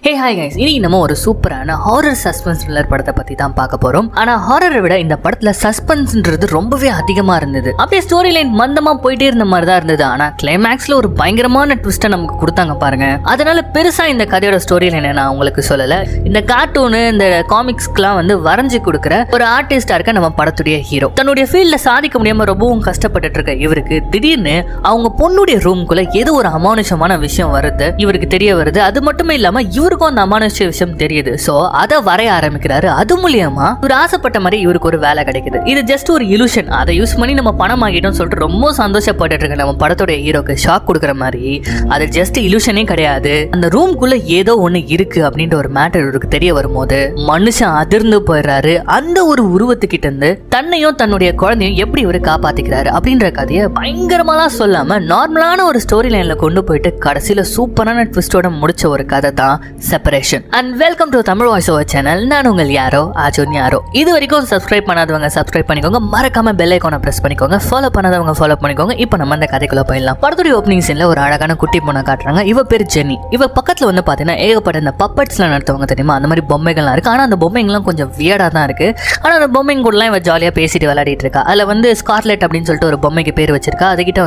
Hey hi guys, இன்னைக்கு நம்ம ஒரு சூப்பரான ஹாரர் சஸ்பென்ஸ் த்ரில்லர் படத்தை பத்தி தான் பார்க்க போறோம். ஆனா ஹாரரை விட இந்த படத்துல சஸ்பென்ஸ்ன்றது ரொம்பவே அதிகமா இருந்தது. அப்படியே ஸ்டோரி லைன் மந்தமா போயிட்டே இருந்த மாதிரி தான் இருந்தது. ஆனா கிளைமேக்ஸ்ல ஒரு பயங்கரமான ட்விஸ்ட்டை நமக்கு கொடுத்தாங்க பாருங்க. அதனால பெருசா இந்த கதையோட ஸ்டோரி லைன் நான் உங்களுக்கு சொல்லல. இந்த கார்ட்டூனு இந்த காமிக்ஸ்க்குலாம் வரைஞ்சு கொடுக்குற ஒரு ஆர்டிஸ்டா இருக்க நம்ம படத்துடைய ஹீரோ தன்னுடைய ஃபீல்ட்ல சாதிக்க முடியாம ரொம்பவும் கஷ்டப்பட்டு இருக்க இவருக்கு திடீர்னு அவங்க பொண்ணுடைய ரூம்குள்ள ஏதோ ஒரு அமானுஷமான விஷயம் வருது, இவருக்கு தெரிய வருது. அது மட்டுமே இல்லாம இவருக்கும் அந்த அமானுஷ விஷயம் தெரியுது. சோ அதை வரைய ஆரம்பிக்கிறாரு. அது மூலியமா இவர் ஆசைப்பட்ட மாதிரி இவருக்கு ஒரு வேலை கிடைக்குது. இது ஜஸ்ட் ஒரு இலூஷன், அதை யூஸ் பண்ணி நம்ம பணம் ஆகிட்டோம் சொல்லிட்டு ரொம்ப சந்தோஷப்பட்டு இருக்க நம்ம படத்தோட ஹீரோக்கு ஷாக் கொடுக்குற மாதிரி அது ஜஸ்ட் இலூஷனே கிடையாது. அந்த ரூம்குள்ள ஏதோ ஒண்ணு இருக்கு அப்படின்ற ஒரு மேட்டர் இவருக்கு தெரிய வரும்போது மனுஷன் அதிர்ந்து போயிடுறாரு. அந்த ஒரு உருவத்துக்கிட்ட இருந்து தன்னையும் தன்னுடைய குழந்தையும் எப்படி இவரு காப்பாத்திக்கிறாரு அப்படின்ற கதையை பயங்கரமாலாம் சொல்லாம நார்மலான ஒரு ஸ்டோரி லைன்ல கொண்டு போயிட்டு கடைசியில சூப்பரான ட்விஸ்டோட முடிச்ச ஒரு கதை தான் separation. And welcome to Tamil voice over channel. நான் உங்கள் யாரோ அர்ஜுன் யாரோ. இது வரைக்கும் சப்ஸ்கிரைப் பண்ணாதவங்க சப்ஸ்கிரைப் பண்ணிக்கோங்க, மறக்காம பெல் ஐகானை பிரஸ் பண்ணிக்கோங்க, ஃபாலோ பண்ணாதவங்க ஃபாலோ பண்ணிக்கோங்க. இப்போ நம்ம அந்த கதைக்குள்ள போயிடலாம். படத்துடைய ஓப்பனிங் சீன்ல ஒரு அழகான குட்டி பொண்ணை காட்டுறாங்க. இவ பேர் ஜெனி. இவ பக்கத்துல பாத்தீங்கன்னா ஏகப்பட்ட இந்த பப்பட்ஸ்லாம் நடத்துவாங்க தெரியுமா, அந்த மாதிரி பொம்மைகள்லாம் இருக்கு. ஆனா அந்த பொம்மைங்கெல்லாம் கொஞ்சம் வியர்டா தான் இருக்கு. ஆனா அந்த பொம்மைங்க கூடலாம் இவ ஜாலியா பேசிட்டு விளையாடிட்டு இருக்கா. அதுல ஸ்கார்லெட் அப்படின்னு சொல்லிட்டு ஒரு பொம்மைக்கு பேர் வச்சிருக்கா. அதுகிட்ட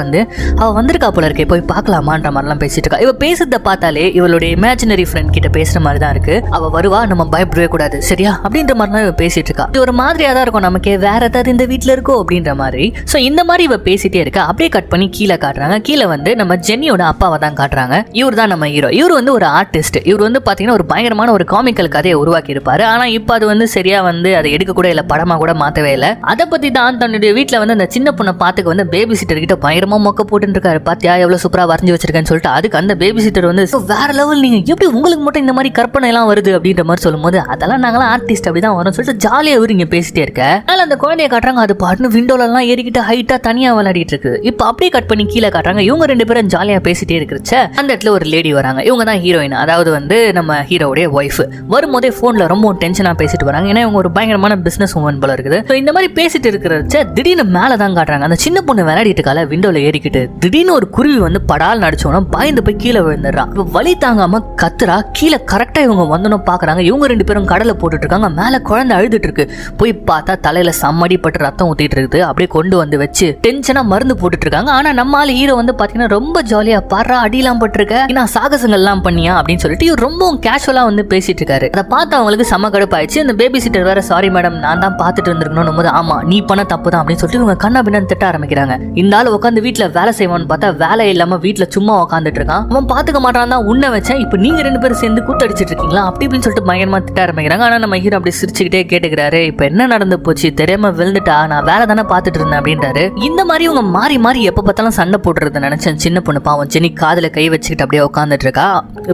அவ வந்திருக்கா போல இருக்கே, போய் பார்க்கலாமான்ற மாதிரிலாம் பேசிட்டு இருக்கா. இவ பேசுறத பார்த்தாலே இவளுடைய இமேஜினரி ஃப்ரெண்ட் கிட்ட பேசுற மாதிரி தான் இருக்கு. அவ வருவா, நம்ம பயப்படவே கூடாது சரியா அப்படின்ற மாதிரி தான் இவ பேசிட்டு இருக்கா. இது ஒரு மாதிரியா தான் இருக்கும், நமக்கு வேற ஏதாவது இந்த வீட்டுல இருக்கோ அப்படின்ற மாதிரி. சோ இந்த மாதிரி இவ பேசிட்டே இருக்கா. அப்படியே கட் பண்ணி கீழே காட்டுறாங்க. கீழே நம்ம ஜென்னியோட அப்பாவை தான் காட்டுறாங்க. இவர் தான் நம்ம ஹீரோ. இவர் ஒரு ஆர்டிஸ்ட். இவர் பாத்தீங்கன்னா ஒரு பயங்கரமான ஒரு காமிக்கல் கதையை உருவாக்கி இருப்பாரு. ஆனா இப்ப அது சரியா அதை எடுக்க கூட இல்ல, படமா கூட மாத்தவே இல்ல. அதை பத்தி தான் தன்னுடைய வீட்டுல அந்த சின்ன பொண்ணை பாத்துக்க பேபி சிட்டர் கிட்ட பயங்கரமா மொக்க போட்டு இருக்காரு. பாத்தியா எவ்வளவு சூப்பரா வரைஞ்சு வச்சிருக்கேன்னு சொல்லிட்டு அதுக்கு அந்த பேபி சிட்டர் வேற லெவல், நீங்க எப்படி உங்களுக்கு மட்டும் இந்த மாதிரி கற்பனை எல்லாம் வருது அப்படின்ற மாதிரி சொல்லும்போது அதெல்லாம் நாங்களாம் ஆர்டிஸ்ட் அப்படிதான் வரும் சொல்லிட்டு ஜாலியா இவங்க பேசிட்டே இருக்க. அதனால அந்த குழந்தைய காட்டுறாங்க. அது பாட்டுன்னு விண்டோல எல்லாம் ஏறிக்கிட்டு ஹைட்டா தனியா விளையாடிட்டு இருக்கு. இப்ப அப்படியே கட் பண்ணி கீழே காட்டுறாங்க. இவங்க ரெண்டு பேரும் ஜாலியா பேசிட்டே இருக்கிறச்ச அந்த இடத்துல ஒரு லேடி வராங்க. இவங்க தான் ஹீரோயின், அதாவது நம்ம ஹீரோடைய ஒய்ஃப். வரும்போதே போன்ல ரொம்ப டென்ஷனா பேசிட்டு வராங்க. ஏன்னா இவங்க ஒரு பயங்கரமான பிசினஸ் உமன் போல இருக்குது. இந்த மாதிரி பேசிட்டு இருக்கிறச்ச திடீர்னு மேலதான் காட்டுறாங்க. அந்த சின்ன பொண்ணு விளையாடிட்டு இருக்கால விண்டோல ஏறிக்கிட்டு திடீர்னு ஒரு குருவி படால் நடிச்சோன்னா பயந்து போய் கீழே விழுந்துடுறான். வலி தாங்காம கத்துறா. கீழே கரெக்டா இவங்க வந்தோன்னு பாக்குறாங்க. இவங்க ரெண்டு பேரும் கடலை போட்டுட்டு இருக்காங்க. மேல குழந்தை அழுதுட்டு இருக்கு. போய் பார்த்தா தலையில சம்மடி பட்டு ரத்தம் ஊத்திட்டு இருக்குது. அப்படியே கொண்டு வச்சு டென்ஷனா மருந்து போட்டுட்டு இருக்காங்க. ஆனா நம்ம ஆளு ஹீரோ பாத்தீங்கன்னா ரொம்ப ஜாலியா பாடுறா, அடியெல்லாம் பட்டிருக்க, நான் சாகசங்கள் எல்லாம் பண்ணியா அப்படின்னு சொல்லிட்டு இவர் ரொம்ப கேஷுவலா பேசிட்டு இருக்காரு. அதை பார்த்து அவங்களுக்கு செம கடுப்பாயிடுச்சு. அந்த பேபி சிட்டர் வேற சாரி மேடம் நான் தான் பார்த்துட்டு இருந்திருக்கணும் போது ஆமா நீ பண்ண தப்பு தான் அப்படின்னு சொல்லிட்டு இவங்க கண்ணா பின்னான்னு திட்ட ஆரம்பிக்கிறாங்க. இந்த ஆள் உட்காந்து வீட்டுல வேலை செய்வான்னு பார்த்தா வேலை இல்லாம வீட்டுல சும்மா உட்காந்துட்டு இருக்கான். அவன் பாத்துக்க மாட்டான் தான் உன்ன வச்சேன், இப்ப நீங்க ரெண்டு பேரும் சேர்ந்து கூத்தடிச்சிட்டு இருக்கீங்களா அப்படி இப்படின்னு சொல்லிட்டு பயங்கரமா திட்ட ஆரம்பிக்கிறாங்க. ஆனா நம்ம ஹீரோ அப்படி சிரிச்சுக்கிட்டே கேட்டுக்கிறாரு, இப்ப என்ன நடந்து போச்சு தெரியாம விழுந்துட்டா, நான் வேலை தானே பாத்துட்டு இருந்தேன் அப்படின்றாரு. இந்த மாதிரி இவங்க மாறி மாறி எப்ப பார்த்தாலும் சண்டை போட்டுறது நினைச்சேன். சின்ன பொண்ணு பாவம் ஜெனி காதுல கை வச்சுக்கிட்டு அப்படியே உட்காந்துட்டு இருக்கா.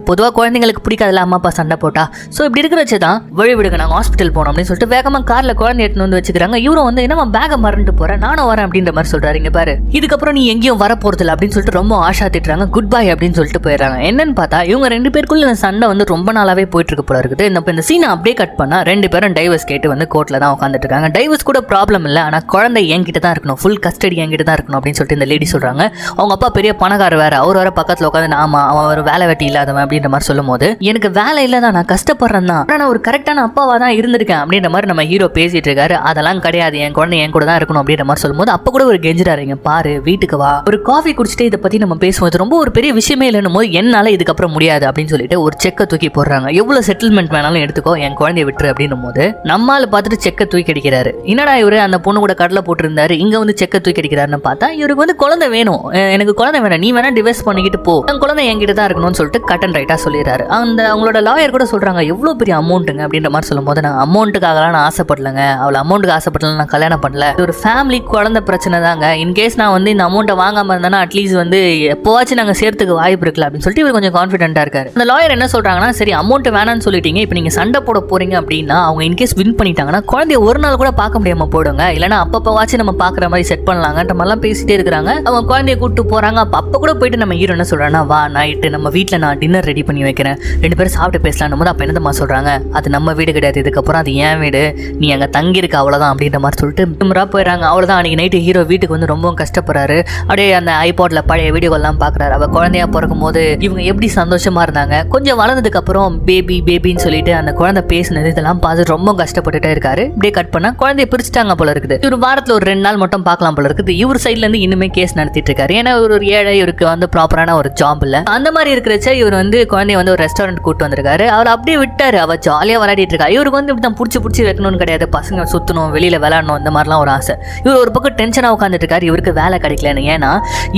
பொதுவா குழந்தைங்களுக்கு பிடிக்காதுல அம்மா அப்பா சண்டை போட்டா. சோ இப்படி இருக்கிற வச்சுதான் வழி விடுங்க நாங்க ஹாஸ்பிட்டல் போனோம் அப்படின்னு சொல்லிட்டு வேகமா கார்ல குழந்தை எடுத்து வச்சுக்கிறாங்க. இவரும் என்னமா பேக மறந்துட்டு போறேன், நானும் வரேன் அப்படின்ற மாதிரி சொல்றாரு. இங்க பாரு இதுக்கப்புறம் நீ எங்கேயும் வர போறது இல்ல அப்படின்னு சொல்லிட்டு ரொம்ப ஆஷா திட்டுறாங்க. குட் பை அப்படின்னு சொல்லிட்டு போயிடுறாங்க. என்னன்னு பார்த்தா இவங்க ரெண்டு பேருக்குள்ள இந்த சண்டை ரொம்ப நாளாவே போயிட்டு இருக்கு போல இருக்குது. இந்த சீனை அப்படியே கட் பண்ணா ரெண்டு பேரும் டைவர்ஸ் கேட்டு கோர்ட்ல தான் உட்காந்துட்டு இருக்காங்க. டைவர்ஸ் கூட ப்ராப்ளம் இல்ல, ஆனா குழந்தை என்கிட்ட தான் இருக்கணும், ஃபுல் கஸ்டடி என்கிட்ட தான் இருக்கணும் அப்படின்னு சொல்லிட்டு இந்த லேடி சொல்றாங்க. அவங்க அப்பா பெரிய பணக்காரர் வேற, அவர் வேற பக்கத்துல உட்காந்து ஆமா அவன் ஒரு வேலை வெட்டி இல்லாதவன் அப்படின்ற மாதிரி சொல்லும் போது எனக்கு வேலை இல்லதான் நான் கஷ்டப்படுறேன் தான், ஆனா நான் ஒரு கரெக்டான அப்பாவா தான் இருந்திருக்கேன் அப்படின்ற மாதிரி நம்ம ஹீரோ பேசிட்டு இருக்காரு. அதெல்லாம் கிடையாது, என் குழந்தை என் கூட தான் இருக்கணும் அப்படின்ற மாதிரி சொல்லும் போது அப்ப கூட ஒரு கெஞ்சிராருங்க, பாரு வீட்டுக்கு வா ஒரு காஃபி குடிச்சிட்டு இதை பத்தி நம்ம பேசுவோம், ரொம்ப ஒரு பெரிய விஷயமே இல்லைன்னும் போது என்னால இதுக்கப்புறம் முடியாது அப்படின்னு சொல்லிட்டு ஒரு செக்கை தூக்கி போடுறாங்க. எவ்வளவு செட்டில்மெண்ட் வேணாலும் எடுத்துக்கோ, என் குழந்தைய விட்டுரு அப்படின்னு போது நம்மால பார்த்துட்டு செக்கை தூக்கி அடிக்கிறாரு. என்னடா இவரு அந்த பொண்ணு கூட கடலை போட்டு இருந்தாரு, இங்க செக்கை தூக்கி அடிக்கிறாருன்னு பார்த்தா இவருக்கு குழந்தை வேணும், எனக்கு குழந்தை வேணும், நீ வேணா டிவைஸ் பண்ணிக்கிட்டு போ, என் குழந்தை என்கிட்ட தான் இருக்கணும்னு சொல்லிட்டு கட் அண்ட் ரைட்டா சொல்லிடுறாரு. அந்த அவங்களோட லாயர் கூட சொல்றாங்க எவ்வளவு பெரிய அமௌண்ட்டுங்க அப்படின்ற மாதிரி சொல்லும் போது நான் அமௌண்ட்டுக்காகலாம் நான் ஆசைப்படலங்க, அவள் அமௌண்ட்டுக்கு ஆசைப்படல, நான் கல்யாணம் பண்ணல, ஒரு ஃபேமிலி குழந்தை பிரச்சனை தாங்க, இன்கேஸ் நான் இந்த அமௌண்ட்டை வாங்காம இருந்தானா அட்லீஸ்ட் எப்போவாச்சும் நாங்க சேர்த்துக்கு வாய்ப்பு இருக்குல்ல அப்படின்னு சொல்லிட்டு இவர் கொஞ்சம் கான்ஃபிடென்ட்டா இருக்காரு. அந்த லாயர் என்ன சொல்றாங்கன்னா, சரி அமௌண்ட் வேணான்னு சொல்லிட்டீங்க, இப்போ நீங்க சண்டை போட போறீங்க அப்படின்னா அவங்க இன்கேஸ் வின் பண்ணிட்டாங்கன்னா குழந்தைய ஒரு நாள் கூட பார்க்க முடியாம போடுங்க, இல்லைன்னா அப்பப்பவாச்சும் நம்ம பாக்குற மாதிரி செட் பண்ணலாங்கன்ற மாதிரிலாம் பேசிட்டே இருக்காங்க. அவங்க குழந்தைய கூப்பிட்டு போறாங்க. அப்ப கூட போயிட்டு நம்ம ஹீரோ என்ன சொல்றாங்கன்னா, வா நைட்டு நம்ம வீட்டுல நான் டின்னர் ரெடி பண்ணி வைக்கிறேன், ரெண்டு பேரும் சாப்பிட்டு பேசலாம் போது அப்ப என்னமா சொல்றாங்க, அது நம்ம வீடு கிடையாது, இதுக்கப்புறம் அது ஏன் வீடு, நீ அங்க தங்கி இருக்க அவ்வளவுதான் அப்படின்ற மாதிரி சொல்லிட்டு திமிரா போயிடறாங்க. அவ்வளவுதான். அன்னைக்கு நைட்டு ஹீரோ வீட்டுக்கு ரொம்ப கஷ்டப்படுறாரு. அப்படியே அந்த ஐபாட்ல பழைய வீடியோ எல்லாம் பாக்குறாரு. அவ குழந்தையா பிறக்கும் போது இவங்க எப்படி சந்தோஷமா இருந்தாங்க, கொஞ்சம் பிறந்ததுக்கு அப்புறம் பேபின்னு சொல்லிட்டு அந்த குழந்தை பேசினது இதெல்லாம் பார்த்து ரொம்ப கஷ்டப்பட்டுட்டே இருக்காரு. இப்படியே கட் பண்ணா குழந்தைய பிரிச்சுட்டாங்க போல இருக்குது. இவர் வாரத்துல ஒரு 2 நாள் மட்டும் பார்க்கலாம் போல இருக்குது. இவர் சைட்ல இருந்து இன்னுமே கேஸ் நடத்திட்டு இருக்காரு. ஏன்னா ஒரு ஏழை, இவருக்கு வந்து ப்ராப்பரான ஒரு ஜாப் இல்ல. அந்த மாதிரி இருக்கிறச்ச இவர் வந்து குழந்தைய வந்து ஒரு ரெஸ்டாரண்ட் கூட்டு வந்திருக்காரு. அவர் அப்படியே விட்டாரு. அவ ஜாலியா விளையாடிட்டு இருக்கா. இவருக்கு வந்து இப்படி தான் புடிச்சு வைக்கணும்னு கிடையாது. பசங்க சுத்தணும், வெளியில விளையாடணும், இந்த மாதிரிலாம் ஒரு ஆசை. இவர் ஒரு பக்கம் டென்ஷனா உட்காந்துட்டு இருக்காரு. இவருக்கு வேலை கிடைக்கலன்னு. ஏன்னா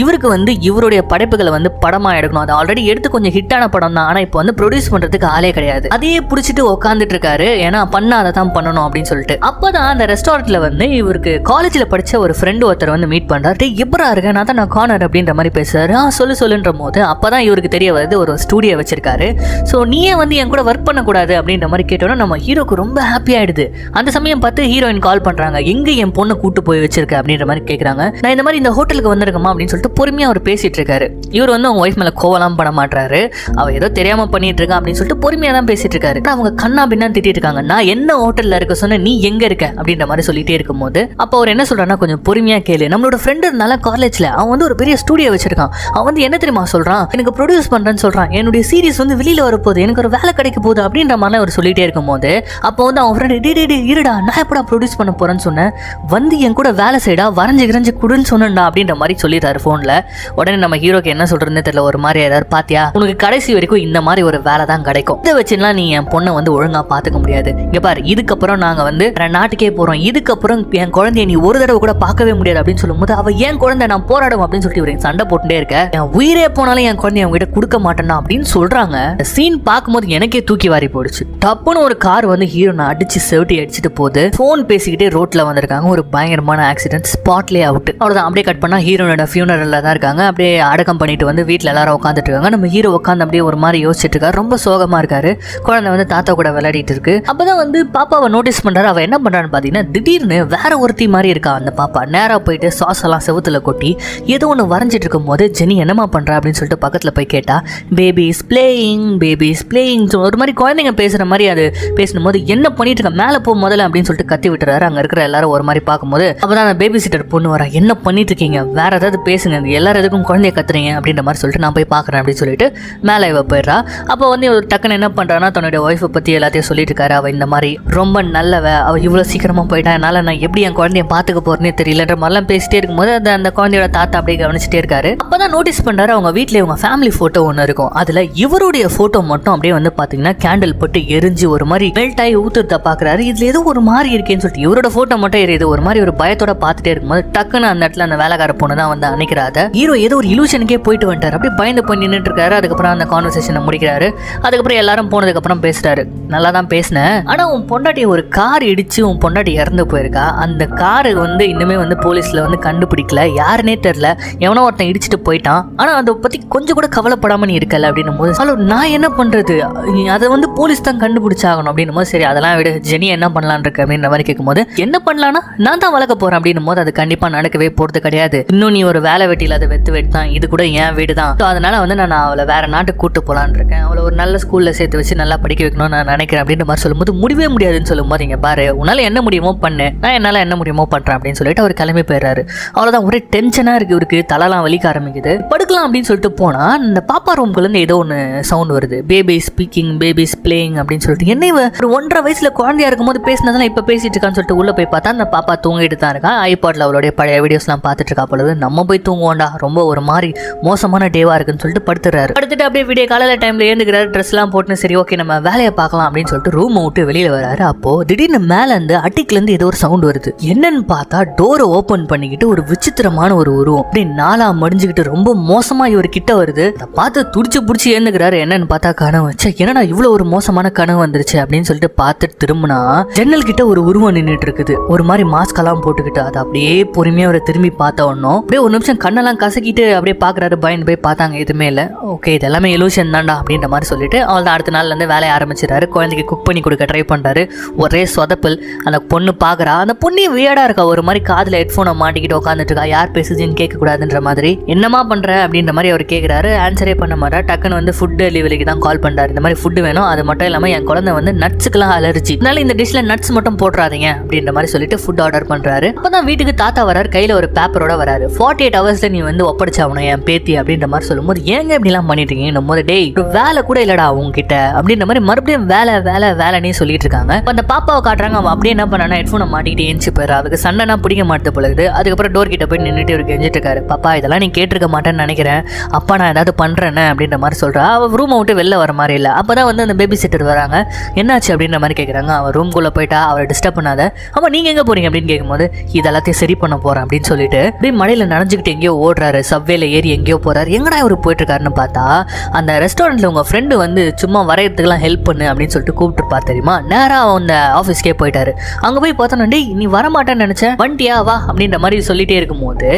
இவருக்கு வந்து இவருடைய படைப்புகளை வந்து படமா எடுக்கணும். அது ஆல்ரெடி எடுத்து கொஞ்சம் ஹிட்டான படம் தான். ஆனா இப்போ வந்து ப்ரொடியூஸ் பண்றதுக்கு ஆளே கிடையாது. அதையே புடிச்சிட்டு உட்காந்துட்டு இருக்காரு. ஏன்னா பண்ணா அதை தான் பண்ணணும் அப்படின்னு சொல்லிட்டு. அப்பதான் அந்த ரெஸ்டாரண்ட்ல வந்து இவருக்கு காலேஜ்ல படிச்ச ஒரு ஃப்ரெண்ட் ஒருத்தர் வந்து மீட் பண்றாரு. எப்பரா இருக்க, நான் கார்னர் அப்படின்ற மாதிரி பேசுறாரு. சொல்லுன்ற போது அப்பதான் இவருக்கு தெரிய வருது ஒரு ஸ்டூடியோ வச்சிருக்காரு. ஸோ நீயே வந்து என் கூட ஒர்க் பண்ணக்கூடாது அப்படின்ற மாதிரி கேட்டோன்னா நம்ம ஹீரோக்கு ரொம்ப ஹாப்பி ஆயிடுது. அந்த சமயம் பார்த்து ஹீரோயின் கால் பண்றாங்க. எங்க என் பொண்ணை கூட்டு போய் வச்சிருக்க அப்படின்ற மாதிரி கேட்கறாங்க. நான் இந்த மாதிரி இந்த ஹோட்டலுக்கு வந்திருக்கமா அப்படின்னு சொல்லிட்டு பொறுமையா அவர் பேசிட்டு இருக்காரு. இவர் வந்து அவங்க ஒய்ஃப் மேல கோவலாம் பண்ண மாட்டாரு. அவ ஏதோ தெரியாம பண்ணிட்டு இருக்கா அப்படின்னு சொல்லிட்டு பொறுமையா தான் பேசிட்டு இருக்காரு. அவங்க கண்ணா பின்னா திட்டிட்டு இருக்காங்க. நான் என்ன ஹோட்டல்ல இருக்க சொன்ன, நீ எங்க இருக்க அப்படின்ற மாதிரி சொல்லிட்டே இருக்கும்போது அப்போ அவர் என்ன சொல்றான்னா, கொஞ்சம் பொறுமையா கேளு. நம்மளோட ஃப்ரெண்ட் இருந்தால காலேஜ்ல அவன் வந்து ஒரு பெரிய ஸ்டூடியோ வச்சிருக்கான். அவன் வந்து என்ன தெரியுமா சொல்றான், எனக்கு ப்ரொடியூஸ் பண்றேன்னு சொல்றான். என்னுடைய சீரிஸ் வந்து வெளியில வரப்போகுது, எனக்கு ஒரு வேலை கிடைக்க போகுது அப்படின்ற மாதிரி அவர் சொல்லிட்டே இருக்கும்போது அப்போ வந்து அவன் ஃப்ரெண்ட் இருடா, நான் எப்படா ப்ரொடியூஸ் பண்ண போறேன்னு சொன்னேன், வந்து என் கூட வேலை செய்டா, வரைஞ்சு குடுன்னு சொன்னேன்டா அப்படின்ற மாதிரி சொல்லிடுறாரு போன்ல. உடனே நம்ம ஹீரோக்கு என்ன சொல்றதுன்னு தெரியல. ஒரு மாதிரி ஏதாவது பாத்தியா, உனக்கு கடைசி வரைக்கும் இந்த மாதிரி ஒரு வேலை தான் கிடைக்கும். இதை வச்சுலாம் நீ என் பொண்ணை வந்து ஒழுங்கா பாத்துக்க முடியாது. இங்க பாரு, இதுக்கப்புறம் நாங்க வந்து நாட்டுக்கே போறோம். இதுக்கப்புறம் என் குழந்தைய நீ ஒரு தடவை கூட பார்க்கவே முடியாது அப்படின்னு சொல்லும்போது அவ ஏன் குழந்தை, நான் போராடும் அப்படின்னு சொல்லிட்டு இவரை சண்டை போட்டுட்டே இருக்க. என் உயிரே போனாலும் என் குழந்தைய அவங்க கிட்ட கொடுக்க மாட்டேன்னா அப்படின்னு சொல்றாங்க. சீன் பார்க்கும்போது எனக்கே தூக்கி வாரி போடுச்சு. டப்புன்னு ஒரு கார் வந்து ஹீரோனை அடிச்சு செவிட்டி அடிச்சுட்டு போகுது. போன் பேசிக்கிட்டே ரோட்ல வந்திருக்காங்க. ஒரு பயங்கரமான ஆக்சிடென்ட், ஸ்பாட்லேயே அவுட். அவ்வளவுதான். அப்படியே கட் பண்ணா ஹீரோனோட ஃபியூனரல்ல தான் இருக்காங்க. அப்படியே அடக்கம் பண்ணிட்டு வந்து வீட்டுல எல்லாரும் உட்காந்துட்டு இருக்காங்க. நம்ம ஹீரோ உட்காந்து அப்படியே ஒரு மாதிரி யோசிச்சுட்டு இருக்காரு. ரொம்ப சோகமா இருக்காரு. குழந்தை வந்து தாத்தா கூட விளையாடிட்டு இருக்கு. அப்பதான் வந்து பாப்பாவை நோட்டீஸ் பண்றாரு. அவ என்ன பண்றான்னு பாத்தீங்கன்னா, திடீர்னு வேற ஒருத்தி மாதிரி இருக்கா அந்த பாப்பா. நேரா போயிட்டு சாஸ் எல்லாம் செவுத்துல கொட்டி ஏதோ ஒன்று வரைஞ்சிட்டு இருக்கும் போது ஜெனி என்னமா பண்றா அப்படின்னு சொல்லிட்டு பக்கத்துல போய் கேட்டா, பேபி இஸ் பிளேயிங் ஒரு மாதிரி குழந்தைங்க பேசுற மாதிரி அது பேசும்போது, என்ன பண்ணிட்டு இருக்க, மேல போ முதல்ல அப்படின்னு சொல்லிட்டு கத்தி விட்டுறாரு. அங்க இருக்கிற எல்லாரும் ஒரு மாதிரி பார்க்கும்போது அப்பதான் அந்த பேபி சிட்டர் பொண்ணு வரா. என்ன பண்ணிட்டு இருக்கீங்க, வேற ஏதாவது பேசுங்க, எல்லாரும் எதுக்கும் குழந்தைய கத்துறீங்க அப்படின்ற மாதிரி சொல்லிட்டு நான் போய் பாக்குறேன் அப்படின்னு சொல்லிட்டு மேலே இவ போயிடுறா. அப்போ வந்து ஒரு டக்குன்னு என்ன பண்றான்னா, தன்னுடைய ஒய்ஃபை பத்தி எல்லாத்தையும் சொல்லிட்டு இருக்காரு. அவ இந்த மாதிரி ரொம்ப நல்லவ, அவ இவ்வளவு சீக்கிரமா போயிட்டா, என்னால நான் எப்படி என் குழந்தைய பாத்துக்க போறேன்னே தெரியலன்ற மாதிரிலாம் பேசிட்டே இருக்கும்போது அந்த குழந்தையோட தாத்தா அப்படியே கவனிச்சுட்டே இருக்காரு. அப்பதான் நோட்டீஸ் பண்றாரு, அவங்க வீட்டுல இவங்க ஃபேமிலி போட்டோ ஒன்று இருக்கும். அதுல இவருடைய போட்டோ மட்டும் அப்படியே வந்து பாத்தீங்கன்னா கேண்டில் போட்டு எரிஞ்சு ஒரு மாதிரி மெல்ட் ஆகி ஊத்துறத பாக்குறாரு. இதுல ஏதோ ஒரு மாதிரி இருக்கேன்னு சொல்லிட்டு இவரோட போட்டோ மட்டும் எரியுது. ஒரு மாதிரி ஒரு பயத்தோட பாத்துட்டே இருக்கும்போது டக்குன்னு அந்த இடத்துல அந்த வேலைக்கார பொண்ணு தான் வந்து அணைக்கிறாத. ஹீரோ ஏதோ ஒரு இலூஷனுக்கே போயிட்டு வந்துட்டாரு. அப்படியே பயந்து போய் நின்றுட்டு இருக்காரு. அதுக்கப்புறம் அந்த கான்வர்சேஷனை முடிக்கிறாரு. அதுக்கப்புறம் எல்லாரும் போனதுக்கு அப்புறம் பேசுறாரு. நல்லா தான் பேசினேன், ஆனா உன் பொண்டாட்டி ஒரு கார் இடிச்சு உன் பொண்டாட்டி இறந்து போயிருக்கா. அந்த காரு வந்து இன்னுமே வந்து போலீஸ்ல வந்து கண்டுபிடிக்கல, யாருன்னே தெரியல, எவனோ ஒருத்தன் இடிச்சுட்டு போயிட்டான். ஆனா அதை பத்தி கொஞ்சம் கூட கவலைப்படாம நீ இருக்கல அப்படின்னும் போது, ஹலோ நான் என்ன பண்றது, அதை வந்து போலீஸ் தான் கண்டுபிடிச்சாகணும் அப்படின்னும் போது, சரி அதெல்லாம் விட, ஜெனி என்ன பண்ணலான் இருக்கு அப்படின்ற மாதிரி கேட்கும்போது, என்ன பண்ணலான்னா நான் தான் வளர்க்க போறேன் அப்படின்னும் போது, அது கண்டிப்பா நடக்கவே போறது கிடையாது. இன்னும் நீ ஒரு வேலை வெட்டியில் அதை வெத்து தான், இது கூட என் வீடு தான். அதனால வந்து நான் அவளை வேற நாட்டுக்கு கூட்டு போலான்னு இருக்கேன். அவளை ஒரு நல்ல ஸ்கூல்ல சேர்த்து வச்சு நல்லா படிக்க வைக்கணும்னு நான் நினைக்கிறேன் அப்படின்ற மாதிரி சொல்லும்போது, முடியவே முடியாதுன்னு சொல்லும்போது, இங்க பாரு, உன்னால என்ன முடியுமோ பண்ணு, நான் என்னால என்ன முடியுமோ பண்றேன் அப்படின்னு சொல்லிட்டு அவர் கிளம்பி போயிடுறாரு. அவ்வளவுதான். ஒரே டென்ஷனா இருக்கு இவருக்கு, தலைலாம் வலிக்க ஆரம்பிக்குது. படுக்கலாம் அப்படின்னு சொல்லிட்டு போனா இந்த பாப்பா ரூம்குள்ள இருந்து ஏதோ ஒன்று சவுண்ட் வருது. பேபி ஸ்பீக்கிங், பேபி பிளேயிங் அப்படின்னு சொல்லிட்டு, என்ன ஒரு 1.5 வயசுல குழந்தையா இருக்கும்போது பேசினதெல்லாம் இப்ப பேசிட்டு இருக்கான்னு சொல்லிட்டு உள்ள போய் பார்த்தா அந்த பாப்பா தூங்கிட்டு தான் இருக்கா. ஐபாட்ல அவளுடைய பழைய வீடியோஸ்லாம் பார்த்துட்டு இருக்கா பொழுது, நம்ம போய் தூங்குவோண்டா, ரொம்ப ஒரு மாதிரி மோசமான டேவா இருக்குன்னு சொல்லிட்டு படுத்துறாரு. படுத்துட்டு அப்படியே விடிய காலையில டைம்ல ஏந்துக்கிறாரு. ட்ரெஸ் எல்லாம் போட்டு சரி ஓகே நம்ம வேலையை பார்க்கலாம் அப்படின்னு சொல்லிட்டு ரூம் விட்டு வெளியில வராரு. அப்போ திடீர்னு மேல இருந்து அட்டிக்ல இருந்து ஏதோ ஒரு சவுண்ட் வருது. என்னன்னு பார்த்தா டோரை ஓபன் பண்ணிக்கிட்டு ஒரு விசித்திரமான ஒரு உருவம் அப்படியே நாளா மடிஞ்சுக்கிட்டு ரொம்ப மோசமா இவர் கிட்ட வருது. அதை பார்த்து துடிச்சு புடிச்சு ஏந்துக்கிறாரு. என்னன்னு பார்த்தா கனவு. என்னடா இவ்வளவு ஒரு மோசமான கனவு வந்துருச்சு அப்படின்னு சொல்லிட்டு பார்த்துட்டு திரும்பினா ஜன்னல் கிட்ட ஒரு உருவம் நின்றுட்டு இருக்குது. ஒரு மாதிரி மாஸ்க் எல்லாம் போட்டுக்கிட்டு அதை அப்படியே பொறுமையா அவரை திரும்பி பார்த்த உடனும் அப்படியே ஒரு நிமிஷம் கண்ணெல்லாம் கசக்கிட்டு அப்படியே பாக்குறாரு. பயந்து போய் பார்த்தாங்க, எதுவுமே இல்லை. ஓகே இது எல்லாமே இலூஷன் தான்டா அப்படின்ற மாதிரி சொல்லிட்டு அவள் தான் அடுத்த நாள்ல இருந்து வேலையை ஆரம்பிச்சிடாரு. குழந்தைக்கு குக் பண்ணி கொடுக்க ட்ரை பண்ணுறாரு. ஒரே சொதப்பல். அந்த பொண்ணு பார்க்குறா. அந்த பொண்ணே வியர்டாக இருக்கா. ஒரு மாதிரி காதில் ஹெட்ஃபோனை மாட்டிக்கிட்டு உட்காந்துட்டு இருக்கா. யார் பேசுதுன்னு கேட்கக்கூடாதுன்ற மாதிரி. என்னமா பண்ணுற அப்படின்ற மாதிரி அவர் கேட்குறாரு. ஆன்சரே பண்ண மாட்டா. டக்குன்னு வந்து ஃபுட் டெலிவரிக்கு தான் கால் பண்ணுறாரு. இந்த மாதிரி ஃபுட்டு வேணும், அது மட்டும் இல்லாமல் என் குழந்தை வந்து நட்ஸுக்கெல்லாம் அலர்ஜி, அதனால இந்த டிஷ்ஷில் நட்ஸ் மட்டும் போட்டுறாதீங்க அப்படின்ற மாதிரி சொல்லிட்டு ஃபுட் ஆர்டர் பண்ணுறாரு. அப்போ தான் வீட்டுக்கு தாத்தா வராரு. கையில் ஒரு பேப்பரோட வராரு. 48 ஹவர்ஸில் நீ வந்து ஒப்படைச்சாகணும் என் பேத்தி அப்படின்ற மாதிரி சொல்லும்போது, ஏங்க இப்படிலாம் பண்ணிட்டு இருக்கீங்க? போது டேய் ஒரு வேலை கூட இல்லடா உங்ககிட்ட அப்படின்ற மாதிரி மறுபடியும் வேலை வேலை வேலைன்னே சொல்லிட்டு இருக்காங்க. அந்த பாப்பாவை காட்டுறாங்க. அவன் அப்படியே என்ன பண்ணானா ஹெட்ஃபோனை மாட்டிக்கிட்டு ஏஞ்சி போயிடா. அதுக்கு சண்டைனா பிடிக்க மாட்டேது பொழுது. அதுக்கப்புறம் டோர் கிட்ட போய் நின்றுட்டு இவர் கெஞ்சிட்டு இருக்காரு. பாப்பா இதெல்லாம் நீ கேட்டிருக்க மாட்டேன்னு நினைக்கிறேன், அப்பா நான் ஏதாவது பண்றேன்னு அப்படின்ற மாதிரி சொல்றா. அவள் ரூமை விட்டு வெளில வர மாதிரி இல்லை. அப்பதான் வந்து அந்த பேபி சிட்டர் வராங்க. என்னாச்சு அப்படின்ற மாதிரி கேட்குறாங்க. அவன் ரூம்குள்ளே போயிட்டா, அவரை டிஸ்டர்ப் பண்ணாத. அப்போ நீங்க எங்க போறீங்க அப்படின்னு கேட்கும்போது, இதெல்லாத்தையும் சரி பண்ண போறேன் அப்படின்னு சொல்லிட்டு அப்படியே மழையில நனைஞ்சுக்கிட்டு எங்கேயோ ஓடுறாரு. சவ்வேல ஏறி எங்கேயோ போறாரு. எங்கடா இவர் போயிட்டு இருக்காருன்னு பார்த்தா, அந்த ரெஸ்டாரண்ட்ல உங்க ஃப்ரெண்டு வந்து சும்மா வரையறதுக்கெல்லாம் ஹெல்ப் பண்ணு அப்படின்னு சொல்லிட்டு கூப்பிட்டுருப்பா தெரியுமா. நேராக அந்த ஆஃபீஸ்க்கே போயிட்டாரு. அங்கே போய் பார்த்தோன்னா, டேய் நீ வரமாட்டேன்னு நினைச்சேன், வண்டியா வா அப்படின்ற மாதிரி சொல்லிட்டே இருக்கும்போது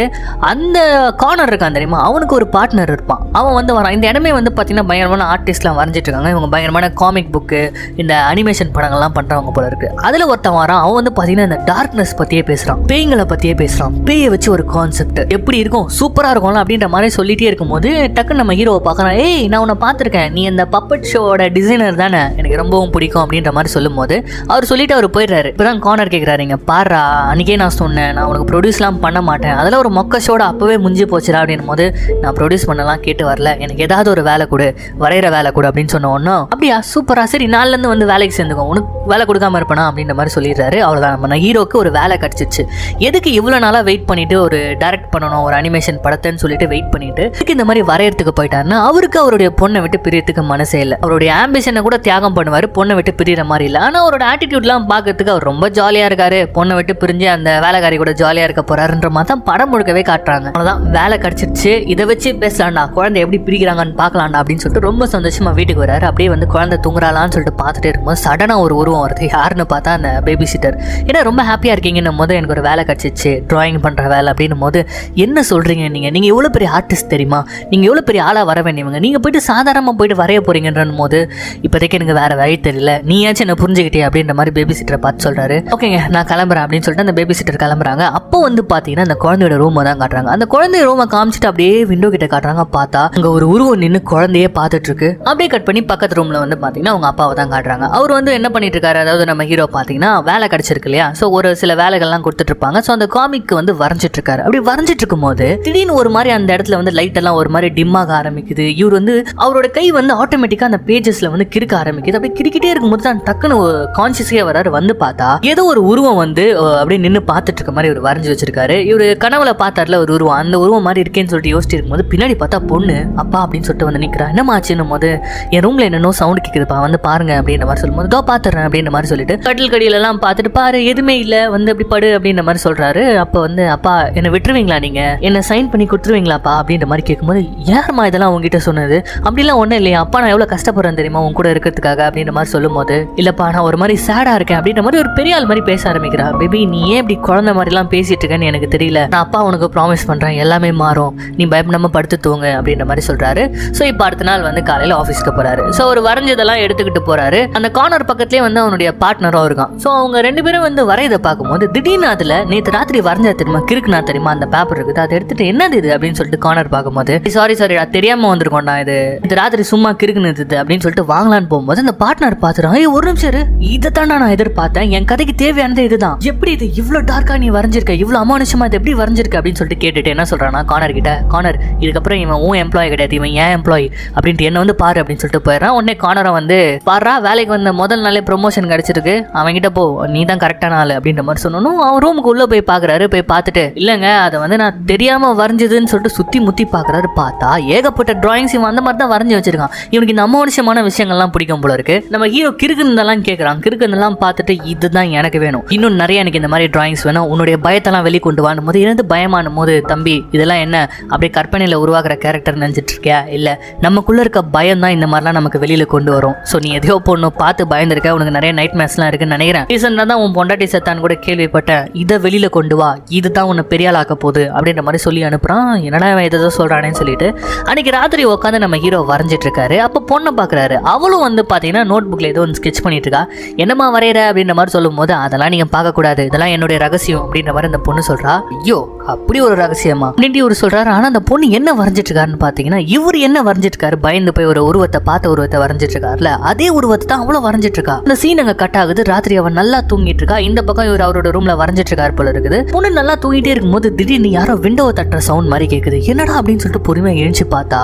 அந்த கார்னர் இருக்கான் தெரியுமா, அவனுக்கு ஒரு பார்ட்னர் இருப்பான். அவன் வந்து வரான். இந்த இடமே வந்து பார்த்தீங்கன்னா பயங்கரமான ஆர்டிஸ்ட்லாம் வரைஞ்சிட்டு இருக்காங்க. இவங்க பயங்கரமான காமிக் புக்கு, இந்த அனிமேஷன் படங்கள்லாம் பண்றவங்க போல இருக்கு. அதில் ஒருத்தன் வரான். அவன் வந்து பார்த்தீங்கன்னா இந்த டார்க்னஸ் பற்றியே பேசுகிறான், பேய்களை பற்றியே பேசுகிறான். பேயை வச்சு ஒரு கான்செப்ட் எப்படி இருக்கும், சூப்பராக இருக்கும்ல அப்படின்ற மாதிரி சொல்லிட்டே இருக்கும்போது டக்குன்னு நம்ம ஹீரோவை பார்க்குறான். ஏய் நான் உன்னை பார்த்துருக்கேன், நீ இந்த பப்பட் ஷோவோட டிசைனர் தானே, எனக்கு ரொம்பவும் பிடிக்கும் அப்படின்ற மாதிரி சொல்லும்போது அவர் சொல்லிட்டு அவர் போயிடுறாரு. இப்போதான் கார்னர் கேட்குறாரு, இங்கே பாரா அன்றைக்கே நான் சொன்னேன் நான் உனக்கு ப்ரொடியூஸ்லாம் பண்ண மாட்டேன், அதெல்லாம் ஒரு மொக்க ஷோட அப்போவே முடிஞ்சு போச்சுடா அப்படின்னும் போது, நான் ப்ரொடியூஸ் பண்ணலாம் கேட்டு வரல, எனக்கு ஏதாவது ஒரு வேலை கொடு, வரைகிற வேலை கொடு அப்படின்னு சொன்ன ஒன்றும் அப்படியா சூப்பரா சரி நாள்லேருந்து வந்து வேலைக்கு சேர்ந்துக்கோ, உனக்கு வேலை கொடுக்காம இருப்பேனா அப்படின்ற மாதிரி சொல்லிடுறாரு. அவ்வளோதான், நம்ம ஹீரோக்கு ஒரு வேலை கிடச்சிச்சு. எதுக்கு இவ்வளோ நாளாக வெயிட் பண்ணிட்டு ஒரு டைரக்ட் பண்ணணும் ஒரு அனிமேஷன் படத்தைன்னு சொல்லிட்டு வெயிட் பண்ணிட்டு இதுக்கு இந்த மாதிரி வரையறதுக்கு போயிட்டாருன்னா, அவருக்கு அவருடைய பொண்ணை விட்டு பிரியறதுக்கு மனசே இல்லை. அவருடைய ஆம்பிஷனை கூட தியாகம் பண்ணுவார், பொண்ணை விட்டு பிரிகிற மாதிரி இல்லை. ஆனால் அவரோட ஆட்டிடியூட்லாம் பார்க்கறதுக்கு அவர் ரொம்ப ஜாலியாக இருக்காரு. பொண்ணை விட்டு பிரிஞ்சு அந்த வேலைக்காரி கூட ஜாலியாக இருக்க போறாருன்ற மாதிரி தான் படம் முழுக்கவே காட்டுறாங்க. அவ்வளோதான், வேலை கிடச்சிருச்சு, இதை வச்சு பேசலாம்டா, குழந்தை எப்படி பிரிக்கிறாங்கன்னு பார்க்கலாம்டா அப்படின்னு சொல்லிட்டு ரொம்ப சந்தோஷமா வீட்டுக்கு வராரு. அப்படியே வந்து குழந்தை தூங்குறாளான்னு சொல்லிட்டு பார்த்துட்டே இருக்கும்போது சடனாக ஒரு உருவம் வருது. யாருன்னு பார்த்தா அந்த பேபி சிட்டர். ஏன்னா ரொம்ப ஹாப்பியாக இருக்கீங்கன்னும் போது, எனக்கு ஒரு வேலை கிடச்சிச்சு டிராயிங் பண்ணுற வேலை அப்படின்னும் போது, என்ன சொல்கிறீங்க நீங்கள் எவ்வளோ பெரிய ஆர்டிஸ்ட் தெரியுமா, நீங்கள் எவ்வளோ பெரிய ஆளாக வர வேண்டியவங்க, நீங்கள் போயிட்டு சாதாரணமாக போயிட்டு வரைய போகிறீங்கன்னும் போது, இப்போதைக்கு எனக்கு வேறு வழி தெரியல, நீயாச்சும் என்ன புரிஞ்சுக்கிட்டே அப்படின்ற மாதிரி பேபி சிட்டரை பார்த்து சொல்கிறாரு. ஓகேங்க நான் கிளம்புறேன் அப்படின்னு சொல்லிட்டு அந்த பேபி சிட்டர் கிளம்புறாங்க. அப்போ வந்து பார்த்தீங்கன்னா அந்த குழந்தையோட ரூமை தான் காட்டுறாங்க. அந்த குழந்தை ரூமை காமிச்சிட்டு அப்படியே விண்டோ கிட்ட காட்டுறாங்க. பார்த்தா அங்கே ஒரு உருவம் நின்று குழந்தையே பார்த்துட்டு இருக்கு. அப்படியே கட் பண்ணி பக்கத்து ரூமில் வந்து பார்த்தீங்கன்னா அவங்க அப்பாவை தான் காட்டுறாங்க. அவர் வந்து என்ன பண்ணிட்டு இருக்காரு, அதாவது நம்ம ஹீரோ பார்த்தீங்கன்னா வேலை கிடச்சிருக்கு இல்லையா, ஸோ ஒரு சில வேலைகள்லாம் கொடுத்துட்டு இருப்பாங்க. ஸோ அந்த காமிக்கு வந்து வரைஞ்சிட்டு இருக்காரு. அப்படி வரைஞ்சிட்டு இருக்கும் போது திடீர்னு ஒரு மாதிரி அந்த இடத்துல வந்து லைட் எல்லாம் ஒரு மாதிரி டிம்மாக ஆரம்பிக்குது. இவர் வந்து அவரோட கை வந்து ஆட்டோமேட்டிக்காக அந்த பேஜஸ்ல வந்து கிறுக்க ஆரம்பிக்குது. அப்படி கிரிக்கிட்டே இருக்கும்போது தான் டக்குன்னு கான்சியஸே வராரு. வந்து பார்த்தா ஏதோ ஒரு உருவம் வந்து அப்படியே நின்று பார்த்துட்டு இருக்க மாதிரி இவர் வரைஞ்சி வச்சிருக்காரு. இவர் கனவுல பார்த்தாருல ஒரு உருவம், அந்த உருவம் மாதிரி இருக்கேன்னு சொல்லிட்டு யோசிச்சு இருக்கும்போது பின்னாடி பார்த்தா பொண்ணு அப்பா அப்படின்னு சொல்லிட்டு வந்து நிற்கிறா. என்னமாச்சுன்னும் போது, என் ரூம்ல என்னென்னோ சவுண்ட் கேட்குதுப்பா, வந்து பாருங்க அப்படின்ற மாதிரி சொல்லும்போது, இதோ பார்த்துறேன் அப்படின்ற மாதிரி சொல்லிட்டு கட்டில் கடியிலெல்லாம் பார்த்துட்டு பாரு எதுவுமே இல்லை, வந்து அப்படி படு அப்படின்ற மாதிரி சொல்றாரு. அப்போ வந்து அப்பா என்னை விட்டுருவீங்களா, நீங்க என்ன சைன் பண்ணி கொடுத்துருவீங்களாப்பா அப்படின்ற மாதிரி கேட்கும்போது, யாருமா இதெல்லாம் உங்ககிட்ட சொன்னது, அப்படிலாம் ஒன்றும் இல்லையா அப்பா, நான் எவ்வளோ கஷ்டப்படுறேன் தெரியுமா உங்க கூட இருக்கிறதுக்காக அப்படின்ற மாதிரி சொல்லும்போது, இல்லப்பா நான் ஒரு மாதிரி சேடா இருக்கேன் அப்படின்ற மாதிரி ஒரு பெரிய ஆள் மாதிரி பேச ஆரம்பிக்கிறா. பேபி நீ ஏன் இப்படி குழந்தை மாதிரிலாம் பேசிட்டு இருக்கேன்னு எனக்கு தெரியல, நான் அப்பா உனக்கு ப்ராமிஸ் பண்றேன் எல்லாமே மாறும், நீ பயப்படாம படுத்து தூங்க அப்படின்ற மாதிரி சொல்றாரு. ஸோ இப்போ அடுத்த நாள் வந்து காலையில் ஆஃபீஸ்க்கு போறாரு. ஸோ அவர் வரைஞ்சதெல்லாம் எடுத்துக்கிட்டு போறாரு. அந்த கார்னர் பக்கத்துலேயே வந்து அவனுடைய பார்ட்னரும் இருக்கான். ஸோ அவங்க ரெண்டு பேரும் வந்து வரையதை பார்க்கும்போது திடீர்னு அதில் நேற்று ராத்திரி வரைஞ்சா தெரியுமா, கிறுக்குனா தெரியுமா அந்த பேப்பர் இருக்குது, அதை எடுத்துட்டு என்னது இது அப்படின்னு சொல்லிட்டு கார்னர் பார்க்கும்போது, சாரி தெரியாம வந்திருக்கோண்டா, இது ராத்திரி சும்மா கிறுக்குனது அப்படின்னு சொல்லிட்டு வாங்கலான்னு போகும்போது அந்த பார்ட்னர் பார்த்துறான். ஒரு நிமிஷம் இதை தான் நான் எதிர்பார்த்தேன், என் கதைக்கு தேவையானது இதுதான், எப்படி இது இவ்வளோ டார்க்கா நீ வரைஞ்சிருக்க, இவ்வளோ அமானுஷமா இது எப்படி வரைஞ்சிருக்க அப்படின்னு சொல்லிட்டு கேட்டுட்டு என்ன சொல்றானா கார்னர் கிட்ட, கார்னர் இதுக்கப்புறம் இவன் உன் எம்ப்ளாயி கிடையாது, இவன் ஏன் எம்ப்ளாயி அப்படின்ட்டு என்ன வந்து பாரு அப்படின்னு சொல்லிட்டு போயிடறான். உடனே கார்னரை வந்து பாரா வேலைக்கு வந்த முதல் நாளே ப்ரொமோஷன் கிடைச்சிருக்கு, அவன்கிட்ட போ நீ தான் கரெக்டான ஆள் அப்படின்ற மாதிரி சொன்னோம். அவன் ரூமுக்கு உள்ள போய் பாக்குறாரு. போய் பார்த்துட்டு இல்லைங்க அதை வந்து நான் தெரியாம வரைஞ்சதுன்னு சொல்லிட்டு சுத்தி முத்தி பாக்குறாரு. பார்த்தா ஏகப்பட்ட டிராயிங்ஸ் இவன் அந்த மாதிரி தான் வரைஞ்சி வச்சிருக்கான். இவனுக்கு இந்த அமானுஷமான விஷயங்கள்லாம் பிடிக்கும் போல இருக்கு. நம்ம ஹீரோ கிறுக்குன்னெல்லாம் கேட்கறான். கிறுக்குன்னெல்லாம் பார்த்துட்டு இதுதான் எனக்கு வேணும், இன்னும் நிறைய எனக்கு இந்த மாதிரி டிராயிங்ஸ் வேணும், உன்னுடைய பயத்தெல்லாம் வெளி கொண்டு வாடும் போது இருந்து பயமானும் போது, தம்பி இதெல்லாம் என்ன அப்படியே கற்பனையில் உருவாக்குற கேரக்டர் நினைச்சிட்டு இருக்கியா, இல்லை நமக்குள்ள இருக்க பயம் தான் இந்த மாதிரிலாம் நமக்கு வெளியில கொண்டு வரும். ஸோ நீ எதையோ பொண்ணு பார்த்து பயந்துருக்க, உனக்கு நிறைய நைட் மேட்ச்லாம் இருக்குன்னு நினைக்கிறேன், ரீசெண்டாக தான் உன் பொண்டாட்டி செத்தான் கூட கேள்விப்பட்டேன், இதை வெளியில கொண்டு வா, இதுதான் உன்னை பெரிய ஆளாக்க போகுது அப்படின்ற மாதிரி சொல்லி அனுப்புறான். என்னடா எதோ சொல்றானேன்னு சொல்லிட்டு அன்னைக்கு ராத்திரி உட்காந்து நம்ம ஹீரோ வரைஞ்சிட்டு இருக்காரு. அப்போ பொண்ணை பார்க்குறாரு. அவளும் வந்து பார்த்தீங்கன்னா நோட் புக்ல ஏதோ ஒன்று ஸ்கெட்ச் பண்ணிட்டு இருக்கா. என்னம்மா வரைகிற அப்படின்ற மாதிரி சொல்லும் போது அதெல்லாம் நீங்க பார்க்கக்கூடாது, இதெல்லாம் என்னுடைய ரகசியம் அப்படின்ற மாதிரி அந்த பொண்ணு சொல்றா. ஐயோ அப்படி ஒரு ரகசியமா அப்படின்ட்டு இவர் சொல்றாரு. ஆனா அந்த பொண்ணு என்ன வரைஞ்சிட்டு இருக்காருன்னு பாத்தீங்கன்னா, இவர் என்ன வரைஞ்சிட்டு இருக்காரு, பயந்து போய் ஒரு உருவத்தை பார்த்த உருவத்தை வரைஞ்சிட்டு இருக்காருல, அதே உருவத்தை தான் அவ்வளவு வரைஞ்சிட்டு இருக்கா. அந்த சீன் அங்க கட் ஆகுது. ராத்திரி அவன் நல்லா தூங்கிட்டு இருக்கா. இந்த பக்கம் இவர் அவரோட ரூம்ல வரைஞ்சிட்டு இருக்காரு போல இருக்குது. பொண்ணு நல்லா தூங்கிட்டே இருக்கும்போது திடீர்னு யாரோ விண்டோவை தட்டுற சவுண்ட் மாதிரி கேக்குது. என்னடா அப்படின்னு சொல்லிட்டு பொறுமையா எழுந்து பார்த்தா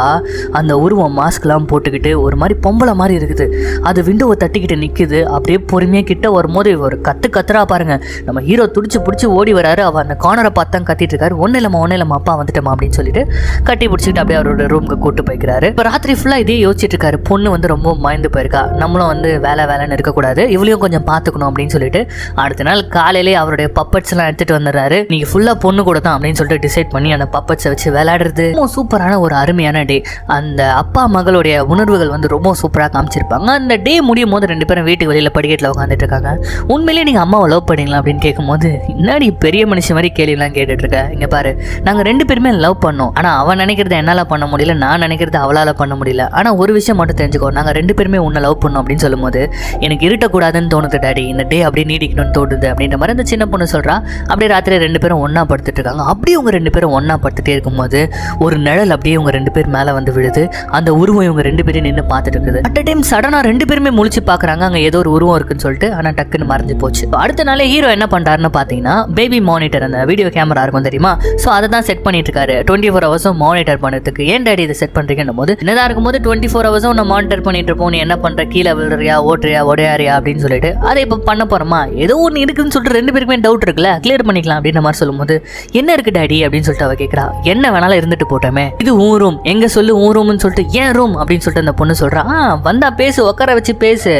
அந்த உருவம் மாஸ்க் எல்லாம் போட்டுக்கிட்டு ஒரு மாதிரி பொம்பளை மாதிரி இருக்குது. அது விண்டோவை தட்டிக்கிட்டு நிக்குது. அப்படியே பொறுமையா கிட்ட வரும்போது ஒரு கத்துறா பாருங்க. நம்ம ஹீரோ துடிச்சு பிடிச்சி ஓடி வராரு. அவ அந்த கார்னரை பார்த்து தான் கத்திட்டு இருக்காரு. ஒன்னும் இல்லம்மா அப்பா வந்துட்டோமா அப்படின்னு சொல்லிட்டு கட்டி பிடிச்சிக்கிட்டு அப்படியே அவரோட ரூமுக்கு கூட்டு போய்க்கிறாரு. இப்போ ராத்திரி ஃபுல்லா இதே யோசிச்சுட்டு இருக்காரு. பொண்ணு வந்து ரொம்ப பயந்து போயிருக்கா. நம்மளும் வந்து வேலைன்னு இருக்கக்கூடாது, இவளையும் கொஞ்சம் பார்த்துக்கணும் அப்படின்னு சொல்லிட்டு அடுத்த நாள் காலையிலே அவருடைய பப்பட்ஸ் எல்லாம் எடுத்துட்டு வந்துடுறாரு. நீங்க ஃபுல்லா பொண்ணு கூட தான் அப்படின்னு சொல்லிட்டு டிசைட் பண்ணி அந்த பப்பட்ஸை வச்சு விளையாடுறது ரொம்ப சூப்பரான ஒரு அருமையான டே. அந்த அப்பா மகளுடைய உணர்வுகள் வந்து ரொம்ப சூப்பராக காமிச்சிருப்பாங்க. அந்த டே முடியும் போது ரெண்டு பேரும் வீட்டுக்கு வெளியில படிக்கட்டில் உட்காந்துட்டு இருக்காங்க. உண்மையிலேயே நீங்க அம்மாவை லவ் பண்ணீங்களா அப்படின்னு கேட்கும்போது, என்னடி பெரிய மனுஷன் மாதிரி கேள்விலாம் கேட்டுட்டு இருக்க, இங்க பாரு நாங்க ரெண்டு பேருமே லவ் பண்ணோம். ஆனா அவன் நினைக்கிறத என்னால பண்ண முடியல, நான் நினைக்கிறத அவளால பண்ண முடியல. ஆனா ஒரு விஷயம் மட்டும் தெரிஞ்சுக்கோ, நாங்க ரெண்டு பேருமே உன்னை லவ் பண்ணோம் அப்படின்னு சொல்லும்போது எனக்கு இருட்டக்கூடாதுன்னு தோணுது டாடி, இந்த டே அப்படியே நீடிக்கணும்னு தோணுது அப்படின்ற மாதிரி அந்த சின்ன பொண்ணு சொல்றா. அப்படியே ராத்திரி ரெண்டு பேரும் ஒன்னா படுத்துட்டு இருக்காங்க. அப்படியே உங்க ரெண்டு பேரும் ஒன்னா படுத்துட்டே இருக்கும்போது ஒரு நிழல் அப்படியே உங்க ரெண்டு பேர் மேல வந்து விழுது. அந்த உருவம் இவங்க ரெண்டு பேரும் நின்று பார்த்துட்டு இருக்குது. அட் அ டைம் சடனா ரெண்டு பேருமே முழிச்சு பாக்குறாங்க, அங்க ஏதோ ஒரு உருவம் இருக்குன்னு சொல்லிட்டு. ஆனா டக்குன்னு மறைஞ்சு போச்சு. அடுத்த நாளே ஹீரோ என்ன பண்றாருன்னு பாத்தீங்கன்னா, பேபி மானிட்டர் அந்த வீடியோ கேமரா இருக்கும் தெரியுமா, சோ அதை தான் செட் பண்ணிட்டு இருக்காரு 24 ஹவர்ஸும் மானிட்டர் பண்ணுறதுக்கு. ஏன் டாடி இதை செட் பண்றீங்கன்னு போது, என்னதான் இருக்கும்போது 24 ஹவர்ஸும் நான் மானிட்டர் பண்ணிட்டு இருப்போம், நீ என்ன பண்ற, கீழே விழுறியா ஓட்டுறியா உடையாரியா அப்படின்னு சொல்லிட்டு. அதை இப்போ பண்ண போறோமா, ஏதோ ஒன்று இருக்குன்னு சொல்லிட்டு ரெண்டு பேருக்குமே டவுட் இருக்குல்ல, கிளியர் பண்ணிக்கலாம் அப்படின்ற மாதிரி சொல்லும்போது, என்ன இருக்கு டாடி அப்படின்னு சொல்லிட்டு அவ கேட்கறா. என்ன வேணாலும் இருந்துட்டு போட்டோமே, இது ஊன் ரூம், எங்க சொல்லு ஊன் ரூம்னு சொல்லிட்டு. ஏன் ரூம் அப்படின்னு சொல்லிட்டு அந்த பொண்ணு சொல்றா. வந்தா பேசு, உட்கார வச்சு பேசு,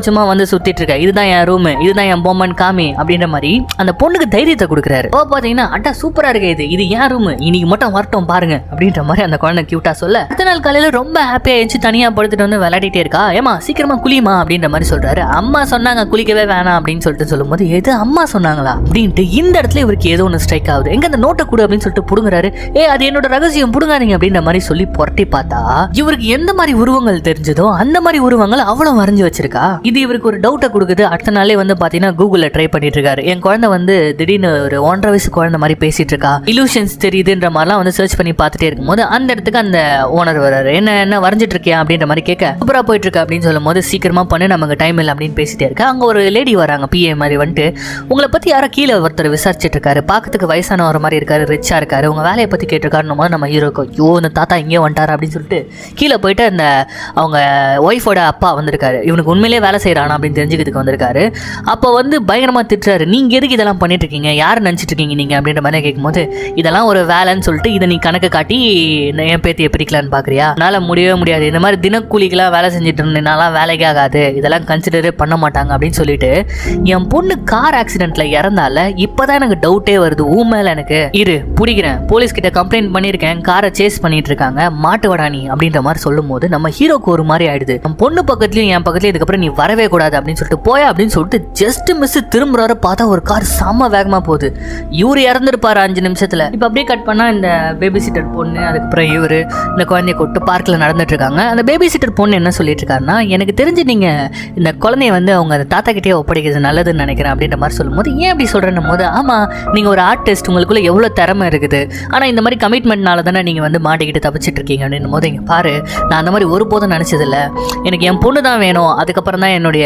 சும்மா வந்து சுத்திட்டு இருக்க, இதுதான் என் ரூம், இதுதான் என் பொம்மன் காமி அப்படின்ற மாதிரி அந்த பொண்ணுக்கு தைரியத்தை கொடுக்குறாரு. பாத்தீங்கன்னா அட்டா சூப்பரா இருக்கு, இது ஏன் ரூம், இன்னைக்கு மட்டும் வரட்டும் பாருங்க அப்படின்ற மாதிரி அந்த குழந்தை கியூட்டா சொல்ல, அடுத்த நாள் காலையில ரொம்ப ஹாப்பியா எழுந்து தனியா படுத்துட்டு வந்து விளையாடிட்டே இருக்கா. ஏமா சீக்கிரமா குளிமா அப்படின்ற மாதிரி சொல்றாரு. அம்மா சொன்னாங்க குளிக்கவே வேணாம் அப்படின்னு சொல்லிட்டு சொல்லும்போது, எது அம்மா சொன்னாங்களா அப்படின்ட்டு இந்த இடத்துல இவருக்கு ஏதோ ஒன்று ஸ்ட்ரைக் ஆகுது. எங்க அந்த நோட்டை கொடு அப்படின்னு சொல்லிட்டு புடுங்குறாரு. அது என்னோட ரகசியம், புடுங்காதீங்க அப்படின்ற மாதிரி சொல்லி புரட்டி பார்த்தா இவருக்கு எந்த மாதிரி உருவங்கள் தெரிஞ்சதோ அந்த மாதிரி உருவங்கள் அவ்வளவு வரைஞ்சு வச்சிருக்கா. இது இவருக்கு ஒரு டவுட்டை கொடுக்குது. அடுத்த நாளே வந்து பாத்தீங்கன்னா கூகுள்ல ட்ரை பண்ணிட்டு இருக்காரு. என் குழந்தை வந்து திடீர்னு ஒரு 1.5 வயசு குழந்தை மாதிரி பேசிட்டு இருக்கா, இலூஷன்ஸ் தெரியுதுன்ற மாதிரிலாம் வந்து சர்ச் பண்ணி பார்த்துட்டே இருக்கும்போது அந்த இடத்துக்கு அந்த ஓனர் வர்றாரு. என்ன வரைஞ்சிட்டு இருக்கியா அப்படின்ற மாதிரி கேட்க, சூப்பரா போயிட்டு இருக்கு அப்படின்னு சொல்லும் போது, சீக்கிரமா பண்ணு நமக்கு டைம் இல்லை அப்படின்னு பேசிட்டே இருக்க. அங்க ஒரு லேடி வராங்க, பிஏ மாதிரி வந்துட்டு, உங்களை பத்தி யாரோ கீழே ஒருத்தர் விசாரிச்சுட்டு இருக்காரு, பார்க்கறதுக்கு வயசானவர் மாதிரி இருக்காரு, ரிச்சா இருக்காரு, உங்க வேலையை பத்தி கேட்டிருக்காருன்னு போது நம்ம ஹீரோக்கு ஐயோ இந்த தாத்தா இங்கே வந்துட்டாரு அப்படின்னு சொல்லிட்டு கீழே போயிட்டு அந்த அவங்க ஒய்ஃபோட அப்பா வந்திருக்காரு. இவனுக்கு உண்மையிலேயே வேலை செய்யறானா அப்படின்னு தெரிஞ்சுக்கிறதுக்கு வந்திருக்காரு. அப்போ வந்து பயங்கரமா திட்டுறாரு. நீங்க எதுக்கு இதெல்லாம் பண்ணிட்டு இருக்கீங்க, யார் நினைச்சிட்டு இருக்கீங்க நீங்க அப்படின்ற மாதிரி கேட்கும்போது, இதெல்லாம் ஒரு வேலைன்னு சொல்லிட்டு இதை நீ கணக்கு காட்டி என் பேத்தியை பிரிக்கலான்னு பாக்குறியா, என்னால முடியவே முடியாது, இந்த மாதிரி தினக்கூலிக்கெல்லாம் வேலை செஞ்சுட்டு இருந்தேனாலாம் வேலைக்கே ஆகாது, இதெல்லாம் கன்சிடரே பண்ண மாட்டாங்க அப்படின்னு சொல்லிட்டு, என் பொண்ணு கார் ஆக்சிடென்ட்ல இறந்தால இப்பதான் எனக்கு டவுட்டே வருது உன் மேல. எனக்கு இரு பிடிக்கிறேன், போலீஸ் கிட்ட கம்ப்ளைண்ட் பண்ணிருக்கேன், காரை சேஸ் பண்ணிட்டு இருக்காங்க, மாட்டு வடா நீ அப்படின்ற மாதிரி சொல்லும் போது நம்ம ஹீரோக்கு ஒரு மாதிரி ஆயிடுது. என் பொண்ணு பக்கத்துலயும் என் பக்கத்துலயும் இதுக்கப்புறம் நீ வரவே கூடாது அப்படின்னு சொல்லிட்டு போயா அப்படின்னு சொல்லிட்டு ஜஸ்ட் மிஸ் திரும்புறாரு. பார்த்தா ஒரு கார் செம்ம வேகமா போகுது. இவரு இறந்துருப்பாரு 5 நிமிஷத்துல. இப்ப அப்படியே கட் பண்ணா இந்த பேபி சீட்டர் பொண்ணு, அதுக்கப்புறம் இவரு இந்த குழந்தைய கூட்டு பார்க்ல நடந்துட்டு இருக்காங்க. அந்த பேபி சீட்டர் பொண்ணு என்ன சொல்லிட்டு இருக்காருன்னா, எனக்கு தெரிஞ்சு நீங்க இந்த குழந்தைய வந்து அவங்க தாத்தா கிட்டே ஒப்படைக்கிறது நல்லதுன்னு நினைக்கிறேன் அப்படின்ற மாதிரி சொல்லும்போது, ஏன் அப்படி சொல்றேன்னும் போது, ஆமா நீங்க ஒரு ஆர்டிஸ்ட், உங்களுக்குள்ள எவ்வளவு திறமை இருக்குது, ஆனா இந்த மாதிரி கமிட்மெண்ட்னால தானே நீங்க வந்து மாட்டிக்கிட்டு தப்பிச்சிட்டு இருக்கீங்க அப்படின்னும் போது, இங்க பாரு நான் அந்த மாதிரி ஒருபோதும் நினைச்சதில்லை, எனக்கு என் பொண்ணு தான் வேணும், அதுக்கப்புறம் தான் என்னுடைய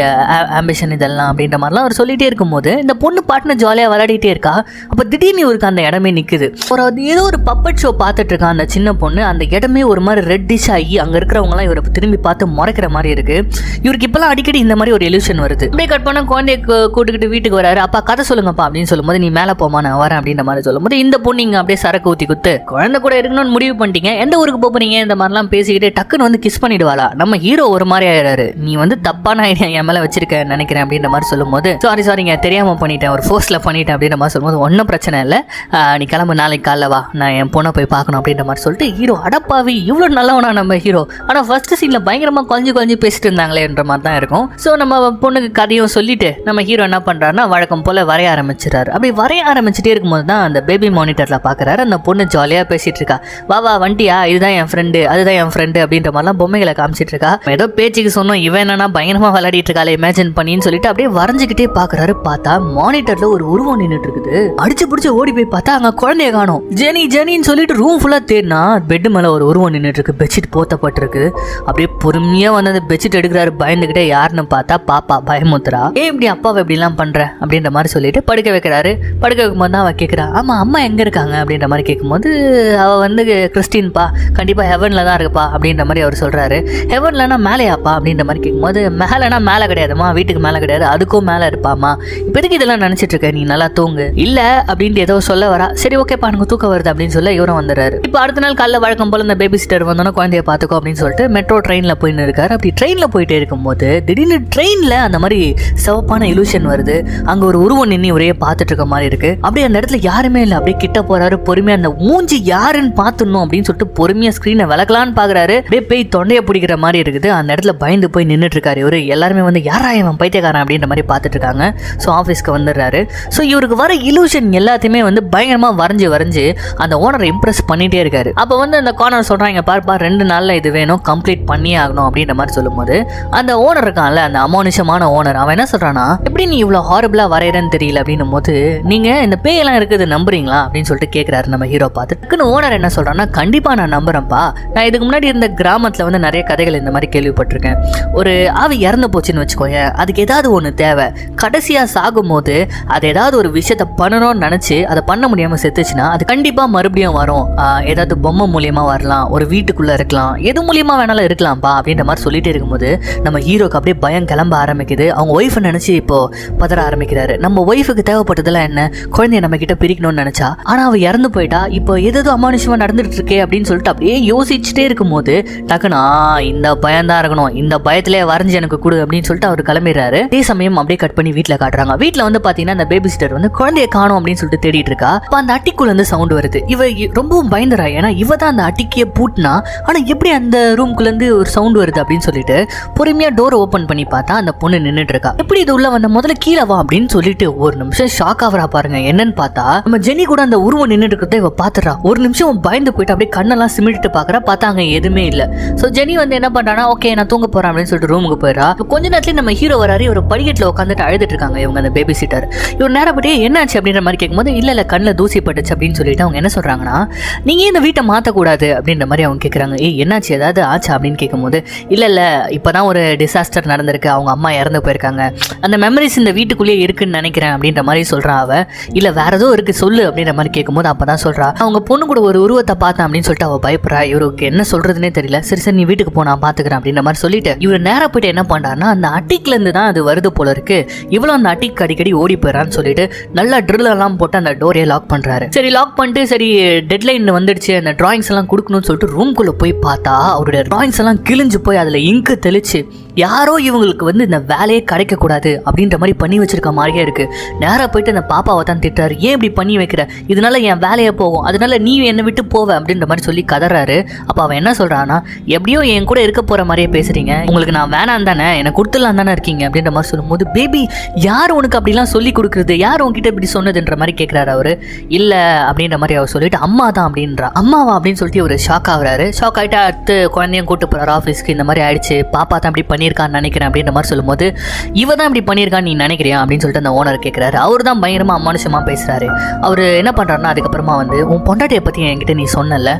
ஆம்பிஷன் இதெல்லாம் அப்படின்ற மாதிரிலாம் அவர் சொல்லிட்டே இருக்கும்போது இந்த பொண்ணு பாட்டுன்னு ஜாலியாக விளையாடிட்டே இருக்கா. அப்போ திடீர்னு இவருக்கு அந்த இடமே நிற்குது. ஒரு ஏதோ ஒரு பப்பட் ஷோ பார்த்துட்டு இருக்கான் அந்த சின்ன பொண்ணு. அந்த இடமே ஒரு மாதிரி ரெட்டிஷ் ஆகி அங்கே இருக்கிறவங்களாம் இவரை திரும்பி பார்த்து முறைக்கிற மாதிரி இருக்கு. இவருக்கு இப்பெல்லாம் அடிக்கடி இந்த மாதிரி ஒரு எல்யூஷன் வருது. அப்படியே கட் பண்ண குழந்தைய கூட்டுக்கிட்டு வீட்டுக்கு வராரு. அப்பா கதை சொல்லுங்கப்பா அப்படின்னு சொல்லும்போது, நீ மேலே போமா நான் வரேன் அப்படின்ற மாதிரி சொல்லும்போது, இந்த பொண்ணு இங்கே அப்படியே சரக்கு ஊற்றி குத்து குழந்தை கூட இருக்கணும்னு முடிவு பண்ணிட்டீங்க, எந்த ஊருக்கு போறீங்க இந்த மாதிரிலாம் பேசிக்கிட்டு டக்குன்னு வந்து கிஸ் பண்ணிடுவாளா. நம்ம ஹீரோ ஒரு மாதிரி ஆயிடுறாரு. நீ வந்து தப்பான ஐடியா என் மேலே வச்சிருக்க நினைக்கிறேன் அப்படின்ற மாதிரி சொல்லும்போது, சாரிங்க தெரியாம பண்ணிட்டேன், ஒரு ஃபோர்ஸ்ல பண்ணிட்டேன் அப்படின்ற மாதிரி சொல்லும்போது, ஒன்றும் பிரச்சனை இல்லை, நீ கிளம்பு, நாளைக்கு காலைல வா, நான் என் பொண்ணை போய் பார்க்கணும் அப்படின்ற மாதிரி சொல்லிட்டு ஹீரோ அடப்பாவி இவ்வளோ நல்லவனா நம்ம ஹீரோ. ஆனால் ஃபர்ஸ்ட் சீனில் பயங்கரமாக கொஞ்சம் பேசிட்டு இருந்தாங்களேன்ற மாதிரி தான் இருக்கும். ஸோ நம்ம பொண்ணுக்கு கதையும் சொல்லிட்டு நம்ம ஹீரோ என்ன பண்ணுறாருன்னா வழக்கம் போல் வரைய ஆரம்பிச்சிடறாரு. அப்படி வரைய ஆரம்பிச்சுட்டே இருக்கும்போது தான் அந்த பேபி மானிட்டரில் பார்க்குறாரு. அந்த பொண்ணு ஜாலியாக பேசிகிட்டு இருக்கா. வா வண்டியா, இதுதான் என் ஃப்ரெண்டு, அதுதான் என் ஃப்ரெண்டு அப்படின்ற மாதிரிலாம் பொம்மைகளை காமிச்சிட்டு இருக்கா. ஏதோ பேச்சுக்கு சொன்னோம், இவன் என்னன்னா பயங்கரமாக விளையாடிட்டு இருக்காளே இமேஜின் பண்ணின்னு சொல்லிட்டு அப்படியே வரைஞ்சிக்கிட்டே பார்க்குறாரு. பார்த்தா மானிட்டரில் ஒரு உருவம் நின்றுட்டு இருக்குது. அடிச்சு பிடிச்சி ஓடி போய் பார்த்தா அங்கே குழந்தைய காணோம். ஜெனின்னு சொல்லிட்டு ரூம் ஃபுல்லாக தேடினா பெட் மேலே ஒரு உருவம் நின்றுட்டு இருக்கு. பெட்ஷீட் போத்தப்பட்டிருக்கு. அப்படியே பொறுமையாக வந்து அந்த பெட்ஷீட் எடுக்கிறாரு. பயந்துக்கிட்டே யாருன்னு பார்த்தா பாப்பா பயமுத்துறா. இப்படி அப்பாவை எப்படிலாம் பண்ற அப்படின்ற மாதிரி சொல்லிட்டு படுக்க வைக்கிறாரு. படுக்க வைக்கும்போது தான் அவ கேட்குறா, ஆமா அம்மா எங்க இருக்காங்க அப்படின்ற மாதிரி கேட்கும்போது அவ வந்து கிறிஸ்டின்ப்பா, கண்டிப்பா ஹெவன்ல தான் இருக்குப்பா அப்படின்ற மாதிரி அவர் சொல்றாரு. ஹெவன்லனா மேலேயாப்பா அப்படின்ற மாதிரி கேட்கும்போது மேலேனா மேலே கிடையாதுமா, வீட்டுக்கு மேலே கிடையாது, அதுக்கும் மேலே இருப்பாமா. இப்போதைக்கு இதெல்லாம் நினைச்சிட்டு இருக்க, நீ நல்லா தூங்கு. இல்ல அப்படின்ட்டு ஏதோ சொல்ல வரா. சரி ஓகேப்பா எனக்கு தூக்கம் வருது அப்படின்னு சொல்ல இவரும் வந்துடுறாரு. இப்போ அடுத்த நாள் காலைல வழக்கம் போல இந்த பேபி சிட்டர் வந்தோன்னா குழந்தைய பார்த்துக்கோ அப்படின்னு சொல்லிட்டு மெட்ரோ ட்ரெயினில் போயின்னு இருக்காரு. அப்படி ட்ரெயினில் போயிட்டே இருக்கும்போது திடீர்னு ட்ரெயினில் அந்த மாதிரி சிவப்பான இலூஷன் வருது. அங்கே ஒரு உருவம் நின்று ஒரே பார்த்துட்டு இருக்க மாதிரி இருக்கு. அப்படியே அந்த இடத்துல யாருமே இல்லை. அப்படியே கிட்ட போறாரு. பொறுமையா அந்த மூஞ்சி யாருன்னு பார்த்துடணும் அப்படின்னு சொல்லிட்டு பொறுமையா ஸ்க்ரீனை விளக்கலான்னு பாக்குறாரு. அப்படியே போய் தொண்டையை பிடிக்கிற மாதிரி இருக்குது. அந்த இடத்துல பயந்து போய் நின்றுட்டு இருக்காரு. இவரு எல்லாருமே வந்து யாரா இவன் பைத்தியக்காரன் அப்படின்ற மாதிரி பார்த்துட்டு இருக்காங்க. ஸோ ஆஃபீஸ்க்கு வந்துடுறாரு. ஸோ இவருக்கு வர இலூஷன் எல்லாத்தையுமே வந்து பயங்கரமாக வரைஞ்சு அந்த ஓனரை இம்ப்ரெஸ் பண்ணிட்டே இருக்காரு. அப்போ வந்து அந்த கார்னர் சொல்றாங்க, பார்ப்பா 2 நாள்ல இது வேணும், கம்ப்ளீட் பண்ணியே ஆகணும் அப்படின்ற மாதிரி சொல்லும்போது அந்த ஓனர் இருக்கான்ல, அந்த அமானுஷமான ஓனர், அவன் என்ன சொல்றானா, எப்படி நீ இவ்வளோ ஹாரபிளா வரையறன்னு தெரியல அப்படின்னும் போது நீங்க இந்த பேயெல்லாம் இருக்குது நம்புறீங்களா அப்படின்னு சொல்லிட்டு கேட்கிறாரு நம்ம ஹீரோ பார்த்துட்டு. ஓனர் என்ன சொல்றான்னா, கண்டிப்பா நான் நம்புறேன்ப்பா. நான் இதுக்கு முன்னாடி இருந்த கிராமத்துல வந்து நிறைய கதைகள் இந்த மாதிரி கேள்விப்பட்டிருக்கேன். ஒரு ஆவி இறந்து போச்சுன்னு வச்சுக்கோங்க, அதுக்கு ஏதாவது ஒன்று தேவை. கடைசியா சாகும் போது அது ஏதாவது ஒரு விஷயத்த பண்ணணும்னு நினைச்சு அதை பண்ண முடியாம செத்துச்சுன்னா அது கண்டிப்பா மறுபடியும் வரும். ஏதாவது பொம்மை மூலியமா வரலாம், ஒரு வீட்டுக்குள்ள இருக்கலாம், எது மூலியமா வேணாலும் இருக்கலாம்ப்பா அப்படின்ற மாதிரி சொல்லிட்டு இருக்கும்போது நம்ம ஹீரோக்கு அப்படியே பயம் கிளம்ப ஆரம்பிக்குது. அவங்க ஒய்ஃபை நினைச்சு இப்போ பதற ஆரம்பிக்கிறாரு. நம்ம ஒய்ஃபுக்கு தேவைப்பட்டதெல்லாம் என்ன, குழந்தைய நம்ம கிட்ட பிரிக்கணும்னு நினைச்சா, ஆனா அவ இறந்து போயிட்டா, இப்போ ஏதோ அமானுஷமா நடந்துட்டு இருக்கே அப்படின்னு சொல்லிட்டு அப்படியே யோசிச்சுட்டே இருக்கும்போது டக்குனா இந்த பயம் தான் இருக்கணும், இந்த பயத்திலே வரைஞ்சு எனக்கு கொடு அப்படின்னு சொல்லிட்டு அவர் கிளம்பிடுறாரு. அதே சமயம் அப்படியே கட் பண்ணி வீட்டுல காட்டுறாங்க. வீட்டுல வந்து பாத்தீங்கன்னா அந்த பேபி சிட்டர் வந்து குழந்தைய காணும் அப்படின்னு சொல்லிட்டு தேடிட்டு இருக்கா. அப்ப அந்த அட்டிக்குள்ள இருந்து சவுண்ட் வருது. இவ ரொம்பவும் பயந்துறா. ஏன்னா இவ தான் அந்த அட்டிக்கிய பூட்டினா, ஆனா எப்படி அந்த ரூம்குள்ள இருந்து ஒரு சவுண்ட் வருது அப்படின்னு சொல்லிட்டு பொறுமையா டோர் ஓபன் பண்ணி பார்த்தா அந்த பொண்ணு நின்னுட்டு இருக்கா. எப்படி இது உள்ள வந்த, முதல்ல கீழே வா அப்படின்னு சொல்லிட்டு ஒரு நிமிஷம் ஷாக் ஆகுறா பாருங்க. என்னன்னு பார்த்தா நம்ம ஜெனி கூட அந்த உருவம் நின்னுட்டு இருக்கிறத இவ பாத்துறா. ஒரு நிமிஷம் பயந்து போயிட்டு அப்படியே கண்ணெல்லாம் சிமிட்டு பாக்குறா. பார்த்தா அங்க எதுவுமே இல்ல. சோ ஜெனி வந்து என்ன பண்றானா, ஓகே நான் தூங்க போறேன் அப்படின்னு சொல்லிட்டு ரூமுக்கு போயிடா. கொஞ்ச நேரத்துல நம்ம ஹீரோ வராரு. ஒரு படிக்கட்டுல உட்காந்துட்டு அழுதுட்டு இருக்காங்க இவங்க அந்த பேபி சிட்டர். இவர் நேரம் பற்றி என்னாச்சு அப்படின்ற மாதிரி கேட்கும்போது இல்ல கண்ணில் தூசி பட்டுச்சு அப்படின்னு சொல்லிட்டு அவங்க என்ன சொல்றாங்கன்னா, நீங்க இந்த வீட்டை மாற்றக்கூடாது அப்படின்ற மாதிரி அவங்க கேட்குறாங்க. என்னாச்சு ஏதாவது ஆச்சா அப்படின்னு கேட்கும்போது இல்ல இப்போதான் ஒரு டிசாஸ்டர் நடந்திருக்கு, அவங்க அம்மா இறந்து போயிருக்காங்க, அந்த மெமரிஸ் இந்த வீட்டுக்குள்ளேயே இருக்குன்னு நினைக்கிறேன் அப்படின்ற மாதிரி சொல்றா. அவ இல்ல வேற ஏதோ இருக்கு சொல்லு அப்படின்ற மாதிரி கேட்கும்போது அப்பதான் சொல்றா, அவங்க பொண்ணு கூட ஒரு உருவத்தை பார்த்தேன் அப்படின்னு சொல்லிட்டு அவ பயப்படுறா. இவருக்கு என்ன சொல்றதுன்னே தெரியல. சரி நீ வீட்டுக்கு போ, நான் பாத்துக்கிறேன் அப்படின்ற மாதிரி சொல்லிட்டு இவர் நேரா போயிட்டு என்ன பண்றாருன்னா, அந்த அட்டிக்ல இருந்து தான் அது வருது போல இருக்கு, இவ்வளவு அந்த அட்டிக்கு அடிக்கடி ஓடி போயிடறான்னு சொல்லிட்டு நல்லா ட்ரில் எல்லாம் போட்டு அந்த டோரையை லாக் பண்றாரு. சரி லாக் பண்ணிட்டு சரி டெட்லைன் வந்துடுச்சு, அந்த டிராயிங்ஸ் எல்லாம் கொடுக்கணும்னு சொல்லிட்டு ரூம்குள்ள போய் பார்த்தா அவருடைய டிராயிங்ஸ் எல்லாம் கிழிஞ்சு போய் அதுல இங்கு தெளிச்சு யாரோ இவங்களுக்கு வந்து இந்த வேலையே கிடைக்க கூடாது அப்படின்ற மாதிரி பண்ணி வச்சிருக்க மாதிரியே இருக்கு. நேரா போயிட்டு அந்த பாப்பாவை தான் திட்டாரு, ஏன் இப்படி பண்ணி வைக்கிற, இதனால என் வேலையை போகும், அதனால நீ என்னை விட்டு போவ அப்படின்ற மாதிரி சொல்லி கதறாரு. அப்ப அவன் என்ன சொல்றான்னா, எப்படியோ என் கூட இருக்க போற மாதிரியே பேசுறீங்க, உங்களுக்கு நான் வேணாம் தானே, எனக்கு கொடுத்துலாம் தானே இருக்கீங்க அப்படின்ற மாதிரி சொல்லும்போது, பேபி யார் உனக்கு அப்படிலாம் சொல்லி கொடுக்குறது, யார் உன்கிட்ட இப்படி சொன்னதுன்ற மாதிரி கேட்கிறாரு அவரு. இல்ல அப்படின்ற மாதிரி அவர் சொல்லிட்டு அம்மா தான் அப்படின்றா. அம்மாவா அப்படின்னு சொல்லிட்டு ஒரு ஷாக் ஆகுறாரு. ஷாக் ஆகிட்டு அடுத்து குழந்தையும் கூட்டு போறாரு ஆஃபீஸ்க்கு. இந்த மாதிரி ஆயிடுச்சு, பாப்பா தான் அப்படி பண்ணியிருக்கான்னு நினைக்கிறேன் அப்படின்ற மாதிரி சொல்லும்போது, இவ தான் இப்படி பண்ணியிருக்கான்னு நீ நினைக்கிறியா அப்படின்னு சொல்லிட்டு அந்த ஓனர் கேட்கிறாரு. அவர் தான் பயங்கரமா அமானுஷமா பேசுறாரு. அவர் என்ன பண்றாருன்னா, அதுக்கப்புறமா வந்து உன் பொண்டாட்டியை பத்தி என்கிட்ட நீ சொன்னல,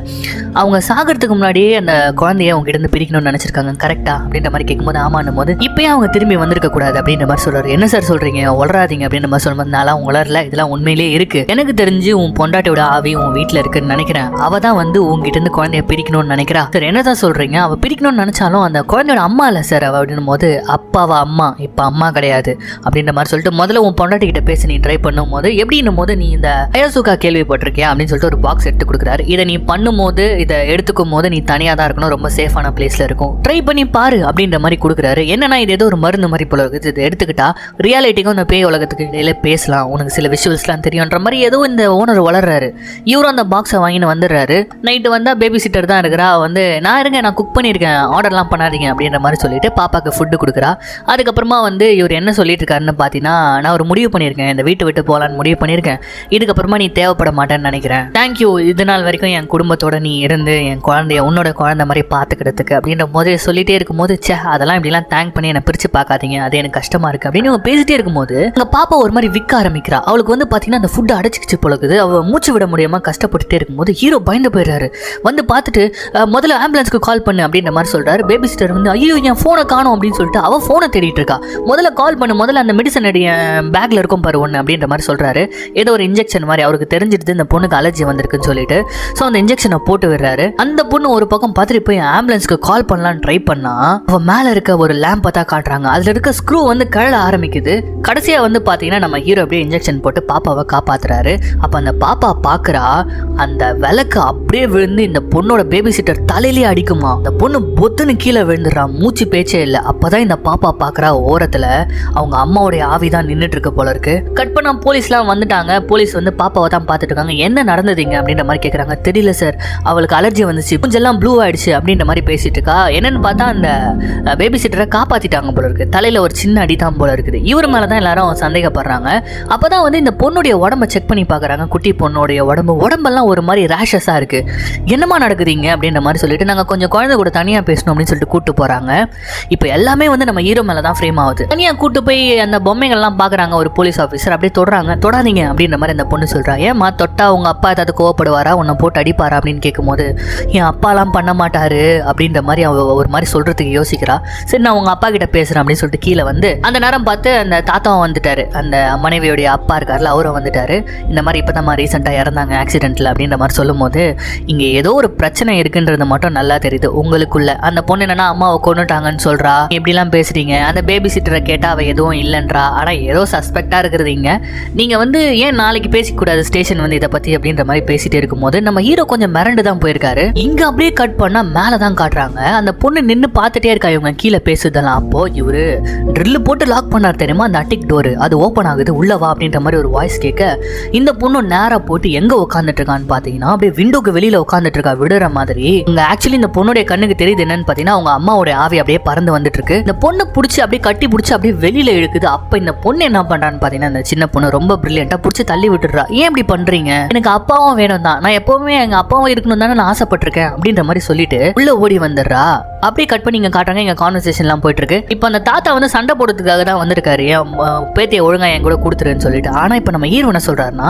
அவங்க சாகிறதுக்கு முன்னாடியே அந்த குழந்தைய உங்ககிட்ட இருந்து பிரிக்கணும்னு நினைச்சிருக்காங்க கரெக்டா அப்படின்ற மாதிரி கேட்கும்போது ஆமான்னும் போது, இப்பயே அவங்க திரும்பி வந்திருக்க கூடாது அப்படின்ற மாதிரி சொல்றாரு. என்ன சார் சொல்றீங்க, வளராதீங்க அப்படின்ற மாதிரி சொல்லும்போது, நான்லாம் உளரல, இதெல்லாம் உண்மையிலேயே இருக்கு, எனக்கு தெரிஞ்சு உன் பொண்டாட்டியோட ஆவி உன் வீட்டுல இருக்குன்னு நினைக்கிறேன், அவ தான் வந்து உங்ககிட்ட இருந்து குழந்தைய பிரிக்கணும்னு நினைக்கிறா. சார் என்னதான் சொல்றீங்க, அவ பிரிக்கணும்னு நினைச்சாலும் அந்த குழந்தையோட அம்மா இல்ல சார் அவ அப்படின்னும் போது, அப்பாவா அம்மா, இப்ப அம்மா கிடையாது அப்படின்ற மாதிரி சொல்லிட்டு முதல்ல உன் பொண்டாட்டி கிட்ட பேச நீ ட்ரை பண்ணும் போது, எப்படின்னும் போது நீ இந்த அயோசுகா கேள்விப்பட்டிருக்கியா அப்படின்னு சொல்லிட்டு ஒரு பாக்ஸ் எடுத்து கொடுக்குறாரு. இதை நீ பண்ணும் போது, இதை எடுத்துக்கும் போது நீ தனியா தான் இருக்கணும், ரொம்ப சேஃபான பிளேஸ்ல இருக்கும், ட்ரை பண்ணி பாரு அப்படின்ற மாதிரி கொடுக்குறாரு. என்னன்னா இது ஏதோ ஒரு மருந்து மாதிரி போல இருக்குது, இதை எடுத்துக்கிட்டா ரியாலிட்டிக்கும் அந்த பேய் உலகத்துக்கு இடையில பேசலாம், உனக்கு சில விஷுவல்ஸ்லாம் தெரியும்ன்ற மாதிரி ஏதோ அதுவும் இந்த ஓனர் வளர்றாரு. இவரும் அந்த பாக்ஸை வாங்கின்னு வந்துடுறாரு. நைட்டு வந்தால் பேபி சிட்டர் தான் இருக்கிறா. வந்து நான் குக் பண்ணியிருக்கேன், ஆர்டர்லாம் பண்ணாதீங்க அப்படின்ற மாதிரி சொல்லிட்டு பாப்பாவுக்கு ஃபுட்டு கொடுக்குறா. அதுக்கப்புறமா வந்து இவர் என்ன சொல்லிட்டு இருக்காருன்னு பார்த்தீங்கன்னா, நான் ஒரு முடிவு பண்ணியிருக்கேன், இந்த வீட்டை விட்டு போகலான்னு முடிவு பண்ணியிருக்கேன். இதுக்கப்புறமா நீ தேவைப்பட மாட்டேன்னு நினைக்கிறேன். தேங்க்யூ, இது நாள் வரைக்கும் என் குடும்பத்தோட நீ இருந்து என் குழந்தைய உன்னோட குழந்தை மாதிரி பார்த்துக்கிறதுக்கு அப்படின்ற போது சொல்லிட்டே இருக்கும்போது, அதெல்லாம் இப்படிலாம் தேங்க் பண்ணி என்னை பிரித்து பார்க்காதீங்க, அது எனக்கு கஷ்டமாக இருக்குது அப்படின்னு அவங்க பேசிட்டே இருக்கும்போது எங்கள் பாப்பா ஒரு மாதிரி விற்க ஆரம்பிக்கிறா. அவளுக்கு வந்து பார்த்தீங்கன்னா அந்த ஃபுட்டு அடைச்சிக்கிச்சு போலக்குது. அவள் மூச்சு விட முடியாமல் கஷ்டப்பட்டுட்டே இருக்கும்போது ஹீரோ பயந்து போயிடுறாரு. வந்து பார்த்துட்டு முதல்ல ஆம்புலன்ஸ்க்கு கால் பண்ணு அப்படின்ற மாதிரி சொல்கிறாரு. பேபி சிஸ்டர் வந்து ஐயோ என் ஃபோனை காணும் அப்படின்னு சொல்லிட்டு அவள் ஃபோனை தேடிட்டு இருக்கா. முதல்ல கால் பண்ணு, முதல்ல அந்த மெடிசன் என் பேக்கில் இருக்கும் பாரு ஒன்று அப்படின்ற மாதிரி சொல்கிறாரு. ஏதோ ஒரு இன்ஜெக்ஷன் மாதிரி அவருக்கு தெரிஞ்சிடுது இந்த பொண்ணுக்கு அலர்ஜி வந்திருக்குன்னு சொல்லிட்டு ஸோ அந்த இன்ஜெக்ஷனை போட்டு விடுறாரு. அந்த பொண்ணு ஒரு பக்கம் பார்த்துட்டு போய் ஆம்புலன்ஸ்க்கு கால் பண்ணலான்னு ட்ரை பண்ணா அவள் மேலே இருக்க ஒரு லேம்பை தான் காட்டுறாங்க. அதில் இருக்க ஸ்க்ரூ வந்து கழல ஆரம்பிக்குது. கடைசியாக வந்து பார்த்தீங்கன்னா நம்ம ஹீரோ அப்படியே இன்ஜெக்ஷன் போட்டு பாப்பாவை காப்பாற்றுறாரு. அப்போ அந்த பாப்பா பார்க்குறா, அந்த விளக்கு அப்படியே விழுந்து இந்த பொண்ணோட பேபி சிட்டர் தலையிலேயே அடிக்குமா. அந்த பொண்ணு பொத்துன்னு கீழே விழுந்துடுறா, மூச்சு பேச்சே இல்லை. அப்போதான் இந்த பாப்பா பார்க்குறா, ஓரத்தில் அவங்க அம்மாவுடைய ஆவி தான் நின்றுட்டு இருக்க போல இருக்கு. கட் பண்ணா போலீஸ்லாம் வந்துட்டாங்க. போலீஸ் வந்து பாப்பாவை தான் பார்த்துட்டு இருக்காங்க. என்ன நடந்ததுங்க அப்படின்ற மாதிரி கேட்குறாங்க. தெரியல சார், அவளுக்கு அலர்ஜி வந்துச்சு, கொஞ்செல்லாம் ப்ளூ ஆயிடுச்சு அப்படின்ற மாதிரி பேசிட்டு இருக்கா. என்னன்னு பார்த்தா அந்த பேபி சிட்டரை காப்பாற்றிட்டாங்க போல இருக்கு. தலையில் ஒரு சின்ன அடி தான் போல இருக்குது. இவர் மேலே தான் எல்லாரும் சந்தேகப்படுறாங்க. அப்போ தான் வந்து இந்த பொண்ணுடைய உடம்பை செக் பண்ணி பார்க்குறாங்க. குட்டி பொண்ணுடைய உடம்பெல்லாம் ஒரு மாதிரி ரேஷஸாக இருக்குது. என்னமா நடக்குதுங்க அப்படின்ற மாதிரி சொல்லிட்டு நாங்கள் கொஞ்சம் குழந்தை கூட தனியாக பேசணும் அப்படின்னு சொல்லிட்டு கூப்பிட்டு போகிறாங்க. இப்போ எல்லாமே வந்து நம்ம ஹீரோ மேலே தான் ஃப்ரேம் ஆகுது. தனியாக கூப்பிட்டு போய் அந்த பொம்மைகள்லாம் பார்க்குறாங்க. ஒரு போலீஸ் ஆஃபீஸர் அப்படியே தொடுறாங்க. தொடாதீங்க அப்படின்ற மாதிரி அந்த பொண்ணு சொல்கிறாங்க. ஏம்மா தொட்டா உங்க அப்பா ஏதாவது கோவப்படுவாரா, உன்னை போட்டு அடிப்பாரா அப்படின்னு கேட்கும்போது என் அப்பாலாம் பண்ண மாட்டாரு அப்படின்ற மாதிரி அவ ஒரு மாதிரி சொல்கிறதுக்கு யோசிக்கிறா. சரி நான் உங்கள் அப்பா கிட்ட பேசுகிறேன் அப்படின்னு சொல்லிட்டு கீழே வந்து அந்த நேரம் பார்த்து அந்த தாத்தாவும் வந்துட்டாரு. அந்த மனைவியோடைய அப்பா இருக்கார்ல அவரும் வந்துட்டாரு. இந்த மாதிரி இப்போ தான் ரீசெண்டாக இறந்தாங்க ஆக்சிடென்ட்டில் அப்படின்ற மாதிரி சொல்லும் போது இங்கே ஏதோ ஒரு பிரச்சனை இருக்குன்றது மட்டும் நல்லா தெரியுது உங்களுக்குள்ள. அந்த பொண்ணு என்னன்னா அம்மாவை கொண்டுட்டாங்கன்னு சொல்கிறா, எப்படிலாம் பேசுகிறீங்க. அந்த பேபி சிட்டரை கேட்டால் அவள் எதுவும் இல்லைன்றா. ஆனால் ஏதோ சஸ்பெக்டாக இருக்கிறீங்க. நீங்கள் வந்து ஏன் நாளைக்கு பேசிக்கூடாது ஸ்டேஷன் வந்து இதை பற்றி அப்படின்ற மாதிரி பேசிகிட்டே இருக்கும்போது நம்ம ஹீரோ கொஞ்சம் மிரண்டு தான் போயிருக்காரு. இங்கே அப்படியே கட் பண்ணால் மேலே தான் காட்டுறாங்க. அந்த பொண்ணு நின்று பார்த்துட்டே இருக்கா இவங்க கீழே பேசுதெல்லாம். அப்போ இவரு ட்ரில்லு போட்டு லாக் பண்ணார் தெரியுமா அந்த அட்டிக் டோரு, அது ஓப்பன் ஆகுது, உள்ள வா அப்படின்ற மாதிரி ஒரு வாய்ஸ் கேட்க இந்த பொண்ணு நேராக போட்டு எங்கே உட்காந்துட்டு இருக்கான்னு பார்த்தீங்கன்னா அப்படியே விண்டோக்கு வெளியில் உட்காந்துட்டு இருக்கா விடுற மாதிரி. இங்க ஆக்சுவலி இந்த பொண்ணுடைய கண்ணுக்கு தெரியுது என்னன்னு பார்த்தீங்கன்னா அவங்க அம்மாவோட ஆவி அப்படியே பறந்து வந்துட்டு இருக்கு. இந்த பொண்ணு பிடிச்சி அப்படியே கட்டி பிடிச்சி அப்படியே வெளியில இழுக்குது. அப்போ இந்த பொண்ணு என்ன பண்றான்னு பார்த்தீங்கன்னா அந்த சின்ன பொண்ணு ரொம்ப பிரில்லியண்டா பிடிச்சி தள்ளி விட்டுடுறா. ஏன் இப்படி பண்றீங்க, எனக்கு அப்பாவும் வேணும் தான், நான் எப்பவுமே எங்க அப்பாவும் இருக்கணும் தானே நான் ஆசைப்பட்டிருக்கேன் அப்படின்ற மாதிரி சொல்லிட்டு உள்ள ஓடி வந்துடுறா. அப்படியே கட் பண்ணி இங்க காட்டுறாங்க. எங்க கான்வர்சேஷன்லாம் போயிட்டு இருக்கு. இப்போ அந்த தாத்தா வந்து சண்டை போடுறதுக்காக தான் வந்திருக்காரு, என் பேத்தியை ஒழுங்கா என் கூட கொடுத்துருன்னு சொல்லிட்டு. ஆனா இப்போ நம்ம ஹீரோ என்ன சொல்றாருன்னா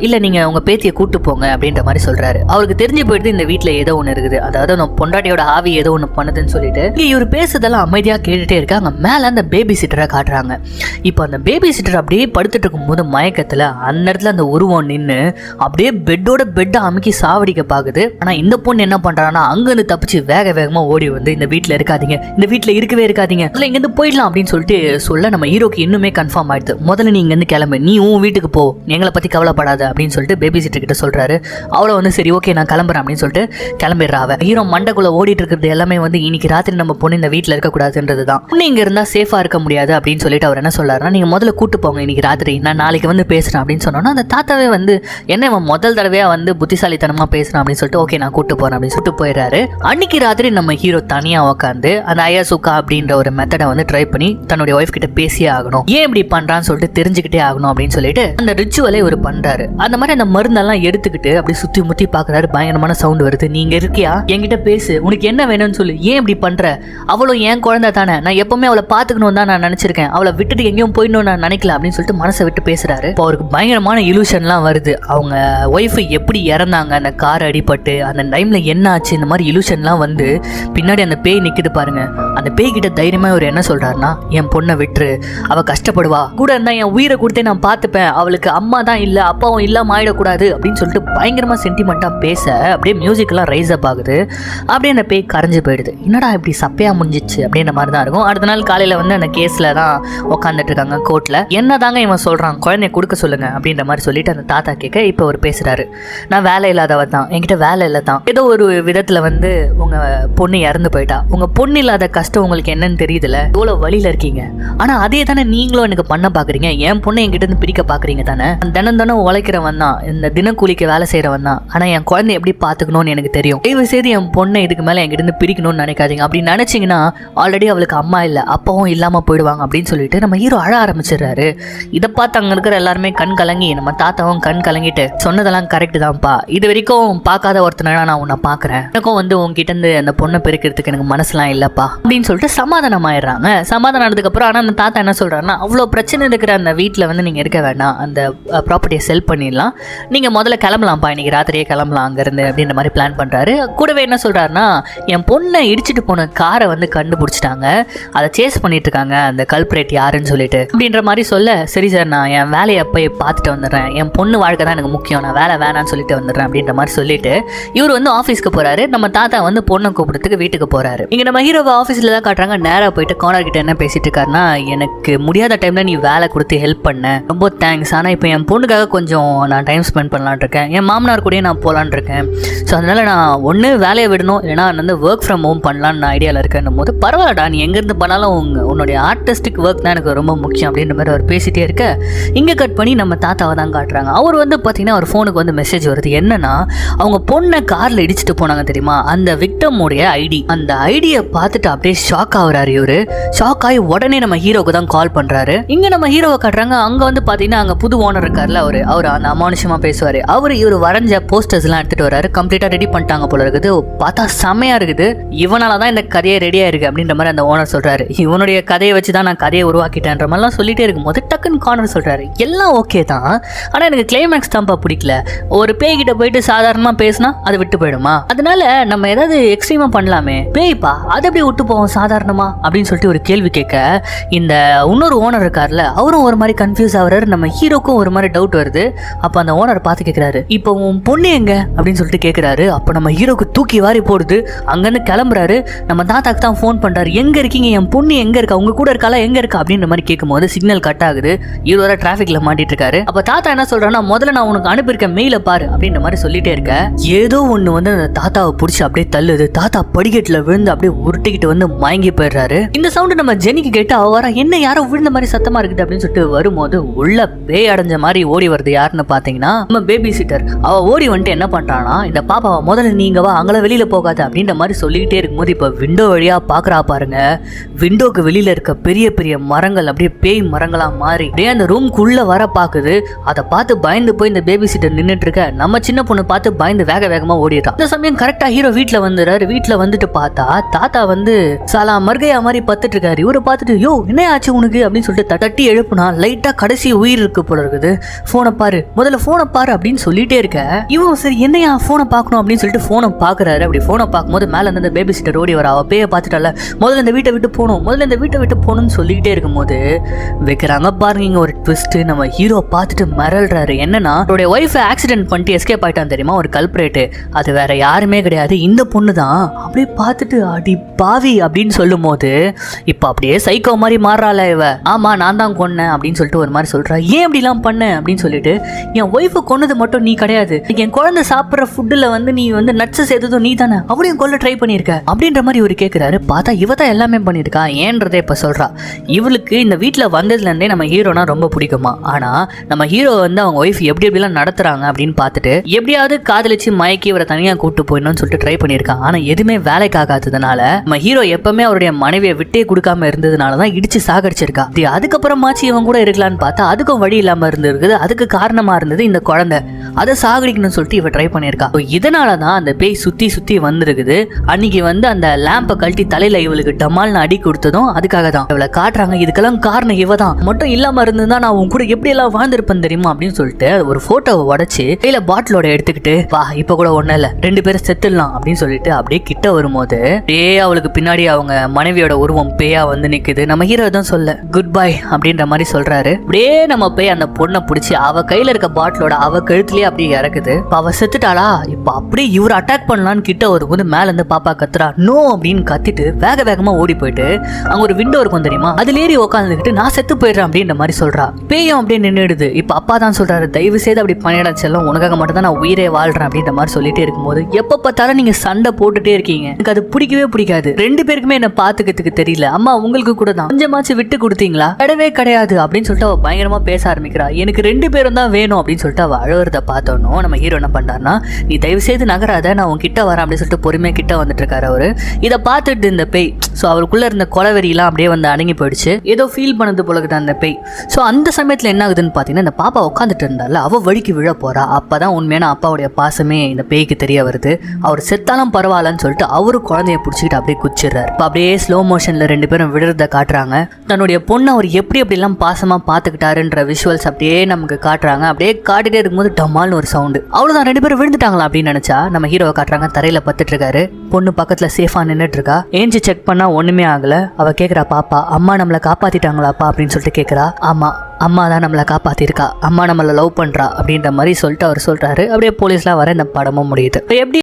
இல்ல நீங்க உங்க பேத்தியை கூட்டு போங்க அப்படின்ற மாதிரி சொல்றாரு. அவருக்கு தெரிஞ்சு போயிடுது இந்த வீட்டுல ஏதோ ஒண்ணு இருக்குது, அதாவது நம்ம பொண்டாட்டியோட ஆவி ஏதோ ஒண்ணு பண்ணுதுன்னு சொல்லிட்டு இவர் பேசுதெல்லாம் அமைதியா கேட்டுட்டே இருக்காங்க. மேல அந்த பேபி சிட்டரை காட்டுறாங்க. இப்போ அந்த பேபி சிட்டர் அப்படியே படுத்துட்டு இருக்கும் போது மயக்கத்துல அந்த இடத்துல அந்த உருவம் நின்று அப்படியே பெட்டோட பெட்டை அமுக்கி சாவடிக்க பாக்குது. ஆனா இந்த பொண்ணு என்ன பண்றான்னா அங்கிருந்து தப்பிச்சு வேக வேகமா ஓடி வந்து இந்த வீட்டுல இருக்காதீங்க, இந்த வீட்டுல இருக்கவே இருக்காதீங்க, அதுல இங்க இருந்து போயிடலாம் அப்படின்னு சொல்லிட்டு சொல்ல நம்ம ஹீரோக்கு இன்னுமே கன்ஃபார்ம் ஆயிடுது. முதல்ல நீ இங்க இருந்து கிளம்பு, நீ உன் வீட்டுக்கு போ, எங்களை பத்தி கவலைப்படாத அப்படின்னு சொல்லிட்டு பேபி சிட்டர் கிட்ட சொல்றாரு. அவளை வந்து சரி ஓகே நான் கிளம்புறேன் அப்படின்னு சொல்லிட்டு கிளம்பிடுறா. ஹீரோ மண்டக்குள்ள ஓடிட்டு இருக்கிறது எல்லாமே வந்து இன்னைக்கு ராத்திரி நம்ம பொண்ணு இந்த வீட்டுல இருக்கக்கூடாதுன்றது தான். பொண்ணு இங்க இருந்தா சேஃபா இருக்க முடியாது அப்படின்னு சொல்லிட்டு அவர் என்ன சொல்றாருன்னா நீங்க முதல்ல கூட்டு போங்க இன்னைக்கு ராத்திரி, நான் நாளைக்கு வந்து பேசுறேன் அப்படின்னு சொன்னோன்னா அந்த தாத்தாவே வந்து என்ன இவன் முதல் தடவையா வந்து புத்திசாலித்தனமா பேசுறான் அப்படின்னு சொல்லிட்டு ஓகே நான் கூட்டு போறேன் அப்படின்னு சொல்லிட்டு போயிடுறாரு. அன்னைக்கு ராத்திரி நம்ம ஹீரோ தனியா உட்காந்து அந்த அயாசுகா அப்படின்ற ஒரு மெத்தடை வந்து ட்ரை பண்ணி தன்னுடைய ஒய்ஃப் கிட்ட பேசியே ஆகணும், ஏன் இப்படி பண்றான்னு சொல்லிட்டு தெரிஞ்சுக்கிட்டே ஆகணும் அப்படின்னு சொல்லிட்டு அந்த ரிச்சுவலை ஒரு பண்றாரு. அந்த மாதிரி அந்த மருந்தெல்லாம் எடுத்துக்கிட்டு அப்படி சுத்தி முத்தி பாக்குறாரு. பயங்கரமான சவுண்ட் வருது. நீங்க இருக்கியா, என்கிட்ட பேசு, உனக்கு என்ன வேணும்னு சொல்லு, ஏன் இப்படி பண்ற, அவளும் என் குழந்தை தானே, நான் எப்பவுமே அவளை பாத்துக்கணும் தான் நான் நினைச்சிருக்கேன், அவளை விட்டுட்டு எங்கேயும் போயிடணும் நான் நினைக்கல அப்படின்னு சொல்லிட்டு மனசை விட்டு பேசுறாரு. இப்போ அவருக்கு பயங்கரமான இலூஷன்லாம் வருது. அவங்க ஒய்ஃபு எப்படி இறந்தாங்க, அந்த கார் அடிபட்டு அந்த டைம்ல என்ன ஆச்சு, இந்த மாதிரி இலூஷன்லாம் வந்து பின்னாடி அந்த பேய் நிக்குது பாருங்க. அந்த பேய் கிட்ட தைரியமா அவர் என்ன சொல்றாருன்னா என் பொண்ணை விட்டுரு, அவ கஷ்டப்படுவா, கூட இருந்தா என் உயிரை கொடுத்தே நான் பார்த்துப்பேன், அவளுக்கு அம்மா தான் இல்ல அப்பாவும் இல்லாம ஆயிடக்கூடாது அப்படின்னு சொல்லிட்டு பயங்கரமா சென்டிமெண்டா பேச அப்படியே மியூசிக் எல்லாம் ரைஸ் அப் ஆகுது. அப்படியே அந்த பேய் கரைஞ்சு போயிடுது. என்னடா இப்படி சப்பையா முடிஞ்சிச்சு அப்படின்ற மாதிரி தான் இருக்கும். அடுத்த நாள் காலையில வந்து அந்த கேஸ்ல தான் உட்காந்துட்டு இருக்காங்க கோர்ட்ல. என்ன தாங்க இவன் சொல்றான், குழந்தைய கொடுக்க சொல்லுங்க அப்படின்ற மாதிரி சொல்லிட்டு அந்த தாத்தா கேட்க இப்போ அவர் பேசுறாரு. நான் வேலை இல்லாதவ தான், என்கிட்ட வேலை இல்லை தான், ஏதோ ஒரு விதத்துல வந்து உங்க பொண்ணு இறந்து போயிட்டா, உங்க பொண்ணு இல்லாத கஷ்டம் உங்களுக்கு என்னன்னு தெரியுதுல, எவ்வளவு வழியில இருக்கீங்க, ஆனா அதே தானே நீங்களும் எனக்கு பண்ண பாக்குறீங்க, என் பொண்ணை என்கிட்ட இருந்து பிரிக்க பாக்குறீங்க தானே, தினம் தானே உழைக்கிறவன் தான், இந்த தினக்கூலிக்கு வேலை செய்யறவன் தான். ஆனா என் குழந்தை எப்படி பாத்துக்கணும்னு எனக்கு தெரியும். தயவு செய்து என் பொண்ணை இதுக்கு மேல என்கிட்ட இருந்து பிரிக்கணும்னு நினைக்காதீங்க. அப்படி நினைச்சீங்கன்னா ஆல்ரெடி அவளுக்கு அம்மா இல்ல, அப்பாவும் இல்லாம போயிடுவாங்க அப்படின்னு சொல்லிட்டு நம்ம ஹீரோ அழ ஆரம்பிச்சிடுறாரு. இதை பார்த்து அங்க இருக்கிற எல்லாருமே கண் கலங்கி, நம்ம தாத்தாவும் கண் கலங்கிட்டு, சொன்னதெல்லாம் கரெக்ட் தான்ப்பா, இது வரைக்கும் பார்க்காத ஒருத்தனா நான் உன்னை பாக்குறேன், எனக்கும் வந்து உங்ககிட்ட இருந்து அந்த பொண்ணை பெருக்கிறதுக்கு எனக்கு மனசுலாம் இல்லப்பா அப்படின்னு சொல்லிட்டு சமாதானம் ஆயிடுறாங்க. சமாதானம் ஆனதுக்கு அப்புறம் ஆனா அந்த தாத்தா என்ன சொல்றாருன்னா, அவ்வளவு பிரச்சனை இருக்கிற அந்த வீட்டுல வந்து நீங்க இருக்க வேண்டாம், அந்த ப்ராப்பர்ட்டியை செல் பண்ணிடலாம், நீங்க முதல்ல கிளம்பலாம்ப்பா, இன்னைக்கு ராத்திரியே கிளம்பலாம் அங்க இருந்து அப்படின்ற மாதிரி பிளான் பண்றாரு. கூடவே என்ன சொல்றாருன்னா, என் பொண்ணை இடிச்சிட்டு போன காரை வந்து கண்டுபிடிச்சிட்டாங்க, அதை சேஸ் பண்ணிட்டு இருக்காங்க அந்த கல்பிரேட் யாருன்னு சொல்லிட்டு அப்படின்ற மாதிரி சொல்ல, சரி சார் நான் என் வேலையை போய் பார்த்துட்டு வந்துடுறேன், என் பொண்ணு வாழ்க்கை தான் எனக்கு முக்கியம், நான் வேலை வேணான்னு சொல்லிட்டு வந்துடுறேன் அப்படின்ற மாதிரி சொல்லிட்டு இவர் வந்து ஆஃபீஸ்க்கு போறாரு. நம்ம தாத்தா வந்து பொண்ணை கூப்பிடுறதுக்கு வீட்டுக்கு போறாரு. இங்க நம்ம ஹீரோவை ஆஃபீஸ்ல தான் காட்டுறாங்க. நேராக போயிட்டு கார்னர் கிட்ட என்ன பேசிட்டு இருக்காருன்னா, எனக்கு முடியாத டைம்ல நீ வேலை கொடுத்து ஹெல்ப் பண்ண, ரொம்ப தேங்க்ஸ், ஆனா இப்போ என் பொண்ணுக்காக கொஞ்சம் நான் டைம் ஸ்பெண்ட் பண்ணலான் இருக்கேன், என் மாமனார் கூடயே நான் போலான் இருக்கேன், ஸோ அதனால நான் ஒன்று வேலையை விடணும், இல்லைனா வந்து ஒர்க் ஃப்ரம் ஹோம் பண்ணலான்னு நான் ஐடியாவில் இருக்கேன் போது, பரவாயில்லடா நீ எங்கேருந்து பண்ணாலும் உன்னுடைய ஆர்டிஸ்டிக் ஒர்க் தான் எனக்கு ரொம்ப முக்கியம் அப்படின்ற மாதிரி அவர் பேசிட்டே இருக்க, இங்கே கட் பண்ணி நம்ம தாத்தாவை தான் காட்டுறாங்க. அவர் வந்து பார்த்தீங்கன்னா அவர் ஃபோனுக்கு வந்து மெசேஜ் வருது. என்னன்னா, அவங்க பொண்ணை காரில் இடிச்சிட்டு போனாங்க தெரியுமா, அந்த விக்டமுடைய ஐடி, அந்த ஐடியை பார்த்துட்டு அப்படியே ஷாக் ஆகுறாரு. இவரு ஷாக் ஆகி உடனே நம்ம ஹீரோக்கு தான் கால் பண்றாரு. இங்க நம்ம ஹீரோவை காட்டுறாங்க. அங்க வந்து பாத்தீங்கன்னா அங்க புது ஓனர் இருக்காருல்ல, அவர் அந்த அமானுஷமா பேசுவாரு. இவர் வரைஞ்ச போஸ்டர்ஸ் எல்லாம் எடுத்துட்டு வராரு. கம்ப்ளீட்டா ரெடி பண்ணிட்டாங்க போல இருக்குது, பார்த்தா செமையா இருக்குது, இவனாலதான் இந்த கதையை ரெடியா இருக்கு அப்படின்ற மாதிரி அந்த ஓனர் சொல்றாரு. இவனுடைய கதையை வச்சுதான் நான் கதையை உருவாக்கிட்டேன்ற மாதிரிலாம் சொல்லிட்டே இருக்கும்போது டக்குன்னு கார்னர் சொல்றாரு, எல்லாம் ஓகே தான், ஆனா எனக்கு கிளைமேக்ஸ் தான்ப்பா பிடிக்கல, ஒரு பேய் கிட்ட போயிட்டு சாதாரணமா பேசினா அது விட்டு போயிடுமா, அதனால நம்ம ஏதாவது எக்ஸ்ட்ரீமா பண்ணலாமே, பேய்ப்பா அது எப்படி விட்டு போவோம் சாதாரணமா அப்படின்னு சொல்லிட்டு ஒரு கேள்வி கேட்க, இந்த இன்னொரு ஓனர் இருக்காருல்ல அவரும் ஒரு மாதிரி கன்ஃபியூஸ் ஆகுறாரு. நம்ம ஹீரோக்கும் ஒரு மாதிரி டவுட் வருது. அப்ப அந்த ஓனர் பார்த்து கேட்கிறாரு, இப்போ உன் பொண்ணு எங்க அப்படின்னு சொல்லிட்டு கேட்கிறாரு. அப்ப நம்ம ஹீரோக்கு தூக்கி வாரி போடுது. அங்கிருந்து கிளம்புறாரு. நம்ம தாத்தாக்கு தான் ஃபோன் பண்றாரு, எங்க இருக்கீங்க, என் பொண்ணு எங்க இருக்கா, உங்க கூட இருக்காளா, எங்க இருக்கா அப்படின்ற மாதிரி கேட்கும்போது சிக்னல் கட் ஆகுது. இவர் வர டிராஃபிக்ல மாட்டிட்டு இருக்காரு. அப்ப தாத்தா என்ன சொல்றாருன்னா, முதல்ல நான் உனக்கு அனுப்பியிருக்க மெயில பாரு அப்படின்ற மாதிரி சொல்லிட்டே இருக்க, ஏதோ ஒண்ணு வந்து அந்த தாத்தாவை பிடிச்சி அப்படியே தள்ளுது. தாத்தா படிக்கட்டுல விழுந்து அப்படியே உருட்டிக்கிட்டு வந்து மயங்கி போயிடுறாரு. இந்த சவுண்ட் நம்ம ஜெனிக்கு கேட்டு அவ வர, என்ன யாரோ விழுந்த மாதிரி சத்தமா இருக்குது அப்படின்னு சொல்லிட்டு வரும்போது உள்ள பேய் அடைஞ்ச மாதிரி ஓடி வருது. யாருன்னு பாத்தீங்கன்னா நம்ம பேபி சிட்டர். அவ ஓடி வந்துட்டு என்ன பண்றானா, இந்த பாப்பாவை முதல்ல நீங்க வா, அங்கெல்லாம் வெளியில போகாத அப்படின்ற மாதிரி சொல்லிக்கிட்டே இருக்கும்போது இப்ப விண்டோ வழியா பாக்குறா பாருங்க. விண்டோக்கு வெளியில இருக்க பெரிய பெரிய மரங்கள் அப்படியே பேய் மரங்களா மாறி அப்படியே அந்த ரூம்குள்ள வர பாக்குது. அதை பார்த்து பயந்து போய் இந்த பேபி சிட்டர் நின்றுட்டு இருக்க, நம்ம சின்ன பொண்ணு பார்த்து பயந்து வேக வேகமா ஓடிட்டான். இந்த சமயம் கரெக்டா ஹீரோ வீட்டுல வந்துறாரு. வீட்டுல வந்துட்டு பார்த்தா தாத்தா வந்து சாலா மர்கையா மாதிரி பத்துட்டு இருக்காரு. இவரை பார்த்துட்டு, யோ என்ன ஆச்சு உனக்கு அப்படின்னு சொல்லிட்டு தட்டி எழுப்புனா லைட்டா கடைசி உயிர் இருக்கு போல இருக்குது. போனை பாரு, முதல்ல போனை பாரு அப்படின்னு சொல்லிட்டே இருக்க, இவன் சரி என்னையா போனை பார்க்கணும் அப்படின்னு சொல்லிட்டு போனை பாக்குறாரு. அப்படி போனை பார்க்கும்போது மேல இருந்து இந்த பேபி சிட்டர் ஓடி வர, அவ பேய பார்த்துட்டால, முதல்ல இந்த வீட்டை விட்டு போகணும், முதல்ல இந்த வீட்டை விட்டு போகணும்னு சொல்லிக்கிட்டே இருக்கும்போது வைக்கிறாங்க பாருங்க இங்க ஒரு ட்விஸ்ட். நம்ம ஹீரோ பார்த்துட்டு மிரள்றாரு. என்னன்னா, அவருடைய ஒய்ஃப் ஆக்சிடென்ட் பண்ணிட்டு எஸ்கேப் ஆயிட்டான் தெரியுமா, ஒரு கல்பிரேட், அது வேற யாருமே கிடையாது, இந்த பொண்ணு தான். அப்படியே பார்த்துட்டு அடி பாவி அப்படின்னு சொல்லும் போது இப்ப அப்படியே சைக்கோ மாதிரி மாறுறாள இவ. ஆமா நான் தான் கொன்னேன் அப்படின்னு சொல்லிட்டு ஒரு மாதிரி சொல்றா. ஏன் இப்படி எல்லாம் பண்ண அப்படின்னு சொல்லிட்டு, என் ஒய்ஃபை கொன்னது மட்டும் நீ கிடையாது, என் குழந்தை சாப்பிட்ற ஃபுட்டுல வந்து நீ வந்து நட்ஸ் சேர்த்ததும் நீ தானே, அவளையும் கொல்ல ட்ரை பண்ணியிருக்க அப்படின்ற மாதிரி ஒரு கேட்கிறாரு. பார்த்தா இவ தான் எல்லாமே பண்ணியிருக்கா. ஏன்றதை இப்ப சொல்றா. இவளுக்கு இந்த வீட்டுல வந்ததுல இருந்தே நம்ம ஹீரோனா ரொம்ப பிடிக்குமா. ஆனா நம்ம ஹீரோ வந்து அவங்க ஒய்ஃப் எப்படி எப்படிலாம் நடத்துறாங்க அப்படின்னு பார்த்துட்டு எப்படியாவது காதலிச்சு மயக்கி இவரை தனியா கூட்டு போயிடணும்னு சொல்லிட்டு ட்ரை பண்ணியிருக்கான். ஆனா எதுவுமே வேலைக்கு ஆகாததுனால நம்ம ஹீரோ எப்பவுமே அவருடைய மனைவியை விட்டே கொடுக்காம இருந்ததுனாலதான் இடிச்சு சாகடிச்சிருக்கா. அதுக்கப்புறமாச்சு இவன் கூட இருக்கலான்னு பார்த்தா அதுக்கும் வழி இல்லாம இருந்திருக்குது. அதுக்கு காரணமா இருந்தது இந்த குழந்தை. அதை சாகடிக்கணும்னு சொல்லிட்டு இவ ட்ரை பண்ணியிருக்கா. இதனாலதான் அந்த பேய் சுத்தி சுத்தி வந்திருக்குது. அன்னைக்கு வந்து அந்த லேம்பை கழட்டி தலையில இவளுக்கு டமால்னு அடி கொடுத்ததும் அதுக்காக தான் இவளை காட்டுறாங்க. இதுக்கெல்லாம் காரணம் இவ தான். மட்டும் இல்லாம இருந்ததுதான் நான் உன் கூட எப்படி எல்லாம் வாழ்ந்திருப்பேன் தெரியுமா அப்படின்னு சொல்லிட்டு ஒரு போட்டோவை உடைச்சு கையில பாட்டிலோட எடுத்துக்கிட்டு, வா இப்ப கூட ஒண்ணு இல்ல, 2 பேரும் செத்துடலாம் அப்படின்னு சொல்லிட்டு அப்படியே கிட்ட வரும்போது அவளுக்கு பின்னாடி அவங்க மனைவியோட உருவம் பேயா வந்து நிக்குது. நம்ம ஹீரோ தான் சொல்ல குட் பை அப்படின்ற மாதிரி சொல்றாரு. அப்படியே நம்ம போய் அந்த பொண்ணை பிடிச்சி அவ கையில இருக்க பாட்டிலோட அவ கழுத்துலயே அப்படியே இறக்குது. இப்ப அவ செத்துட்டாளா? இப்ப அப்படியே இவர் அட்டாக் பண்ணலான்னு கிட்ட வரும்போது மேல இருந்து பாப்பா கத்துறா நோ அப்படின்னு கத்திட்டு வேக வேகமா ஓடி போயிட்டு அங்க ஒரு விண்டோ இருக்கும் தெரியுமா, அதுல ஏறி உட்காந்துக்கிட்டு நான் செத்து போயிடுறேன் அப்படின்ற மாதிரி சொல்றா. பேயும் அப்படியே நின்றுடுது. இப்ப அப்பா தான் சொல்றாரு தயவு செய்து அப்படி பண்ணிட செல்லம், உனக்காக மட்டும் தான் நான் உயிரே வாழ்றேன் அப்படின்ற மாதிரி சொல்லிட்டே இருக்கும்போது எப்ப பார்த்தாலும் நீங்க சண்டை போட்டுட்டே இருக்கீங்க, எனக்கு அது பிடிக்கவே பிடிக்காது, 2 பேருக்குமே என்ன பாத்துக்கிறதுக்கு தெரியல, அம்மா உங்களுக்கு கூட தான் கொஞ்சமாச்சும் விட்டு கொடுத்தீங்களா, கிடையவே கிடையாது அப்படின்னு சொல்லிட்டு அவ பயங்கரமா பேச ஆரம்பிக்கிறா. எனக்கு 2 பேரும் தான் வேணும் அப்படின்னு சொல்லிட்டு அவ அழுவுறத பார்த்தோம். நம்ம ஹீரோ என்ன பண்றாருன்னா நீ தயவு செய்து நகராத, நான் உன் கிட்ட வரேன் அப்படின்னு சொல்லிட்டு பொறுமையா கிட்ட வந்துட்டு இருக்காரு அவரு. இதை பார்த்துட்டு இந்த பேய் அவருக்குள்ள இருந்த கொலவெறியெல்லாம் அப்படியே வந்து அடங்கி போயிடுச்சு. ஏதோ ஃபீல் பண்ணது போலக்குது அந்த பேய். அந்த சமயத்துல என்ன ஆகுதுன்னு பாத்தீங்கன்னா இந்த பாப்பா உட்காந்துட்டு இருந்தால அவ வழிக்கு விழ போறா. அப்பதான் உண்மையான அப்பாவுடைய பாசமே இந்த பேய்க்கு தெரிய வருது. அவர் செத்தாலும் பரவாயில்லன்னு சொல்லிட்டு அவரு குழந்தைய பிடிச்சிக்கிட்டு அப்படியே குச்சிடுறாரு. அப்படியே ஸ்லோ மோஷன்ல 2 பேரும் விழுறத காட்டுறாங்க. தன்னுடைய பொண்ணு அவர் எப்படி எல்லாம் பாசமா பாத்துக்கிட்டாருன்ற விஷுவல்ஸ் அப்படியே நமக்கு காட்டுறாங்க. அப்படியே காட்டிட்டே இருக்கும்போது டமால்னு ஒரு சவுண்டு. அவ்வளவுதான் 2 பேரும் விழுந்துட்டாங்களா அப்படின்னு நினைச்சா நம்ம ஹீரோவை காட்டுறாங்க. தரையில பத்துட்டு இருக்காரு. பொண்ணு பக்கத்துல சேஃபா நின்றுட்டு இருக்கா. ஏஞ்சி செக் பண்ணா ஒண்ணுமே ஆகல. அவ கேக்குறா பாப்பா அம்மா நம்மளை காப்பாத்திட்டாங்களாப்பா அப்படின்னு சொல்லிட்டு கேக்குறா. ஆமா அம்மா தான் நம்மளை காப்பாத்திருக்கா, அம்மா நம்மளை லவ் பண்றா அப்படின்ற மாதிரி சொல்லிட்டு அவர் சொல்றாரு. அப்படியே போலீஸ்லாம் வர இந்த படமும் முடியுது. எப்படி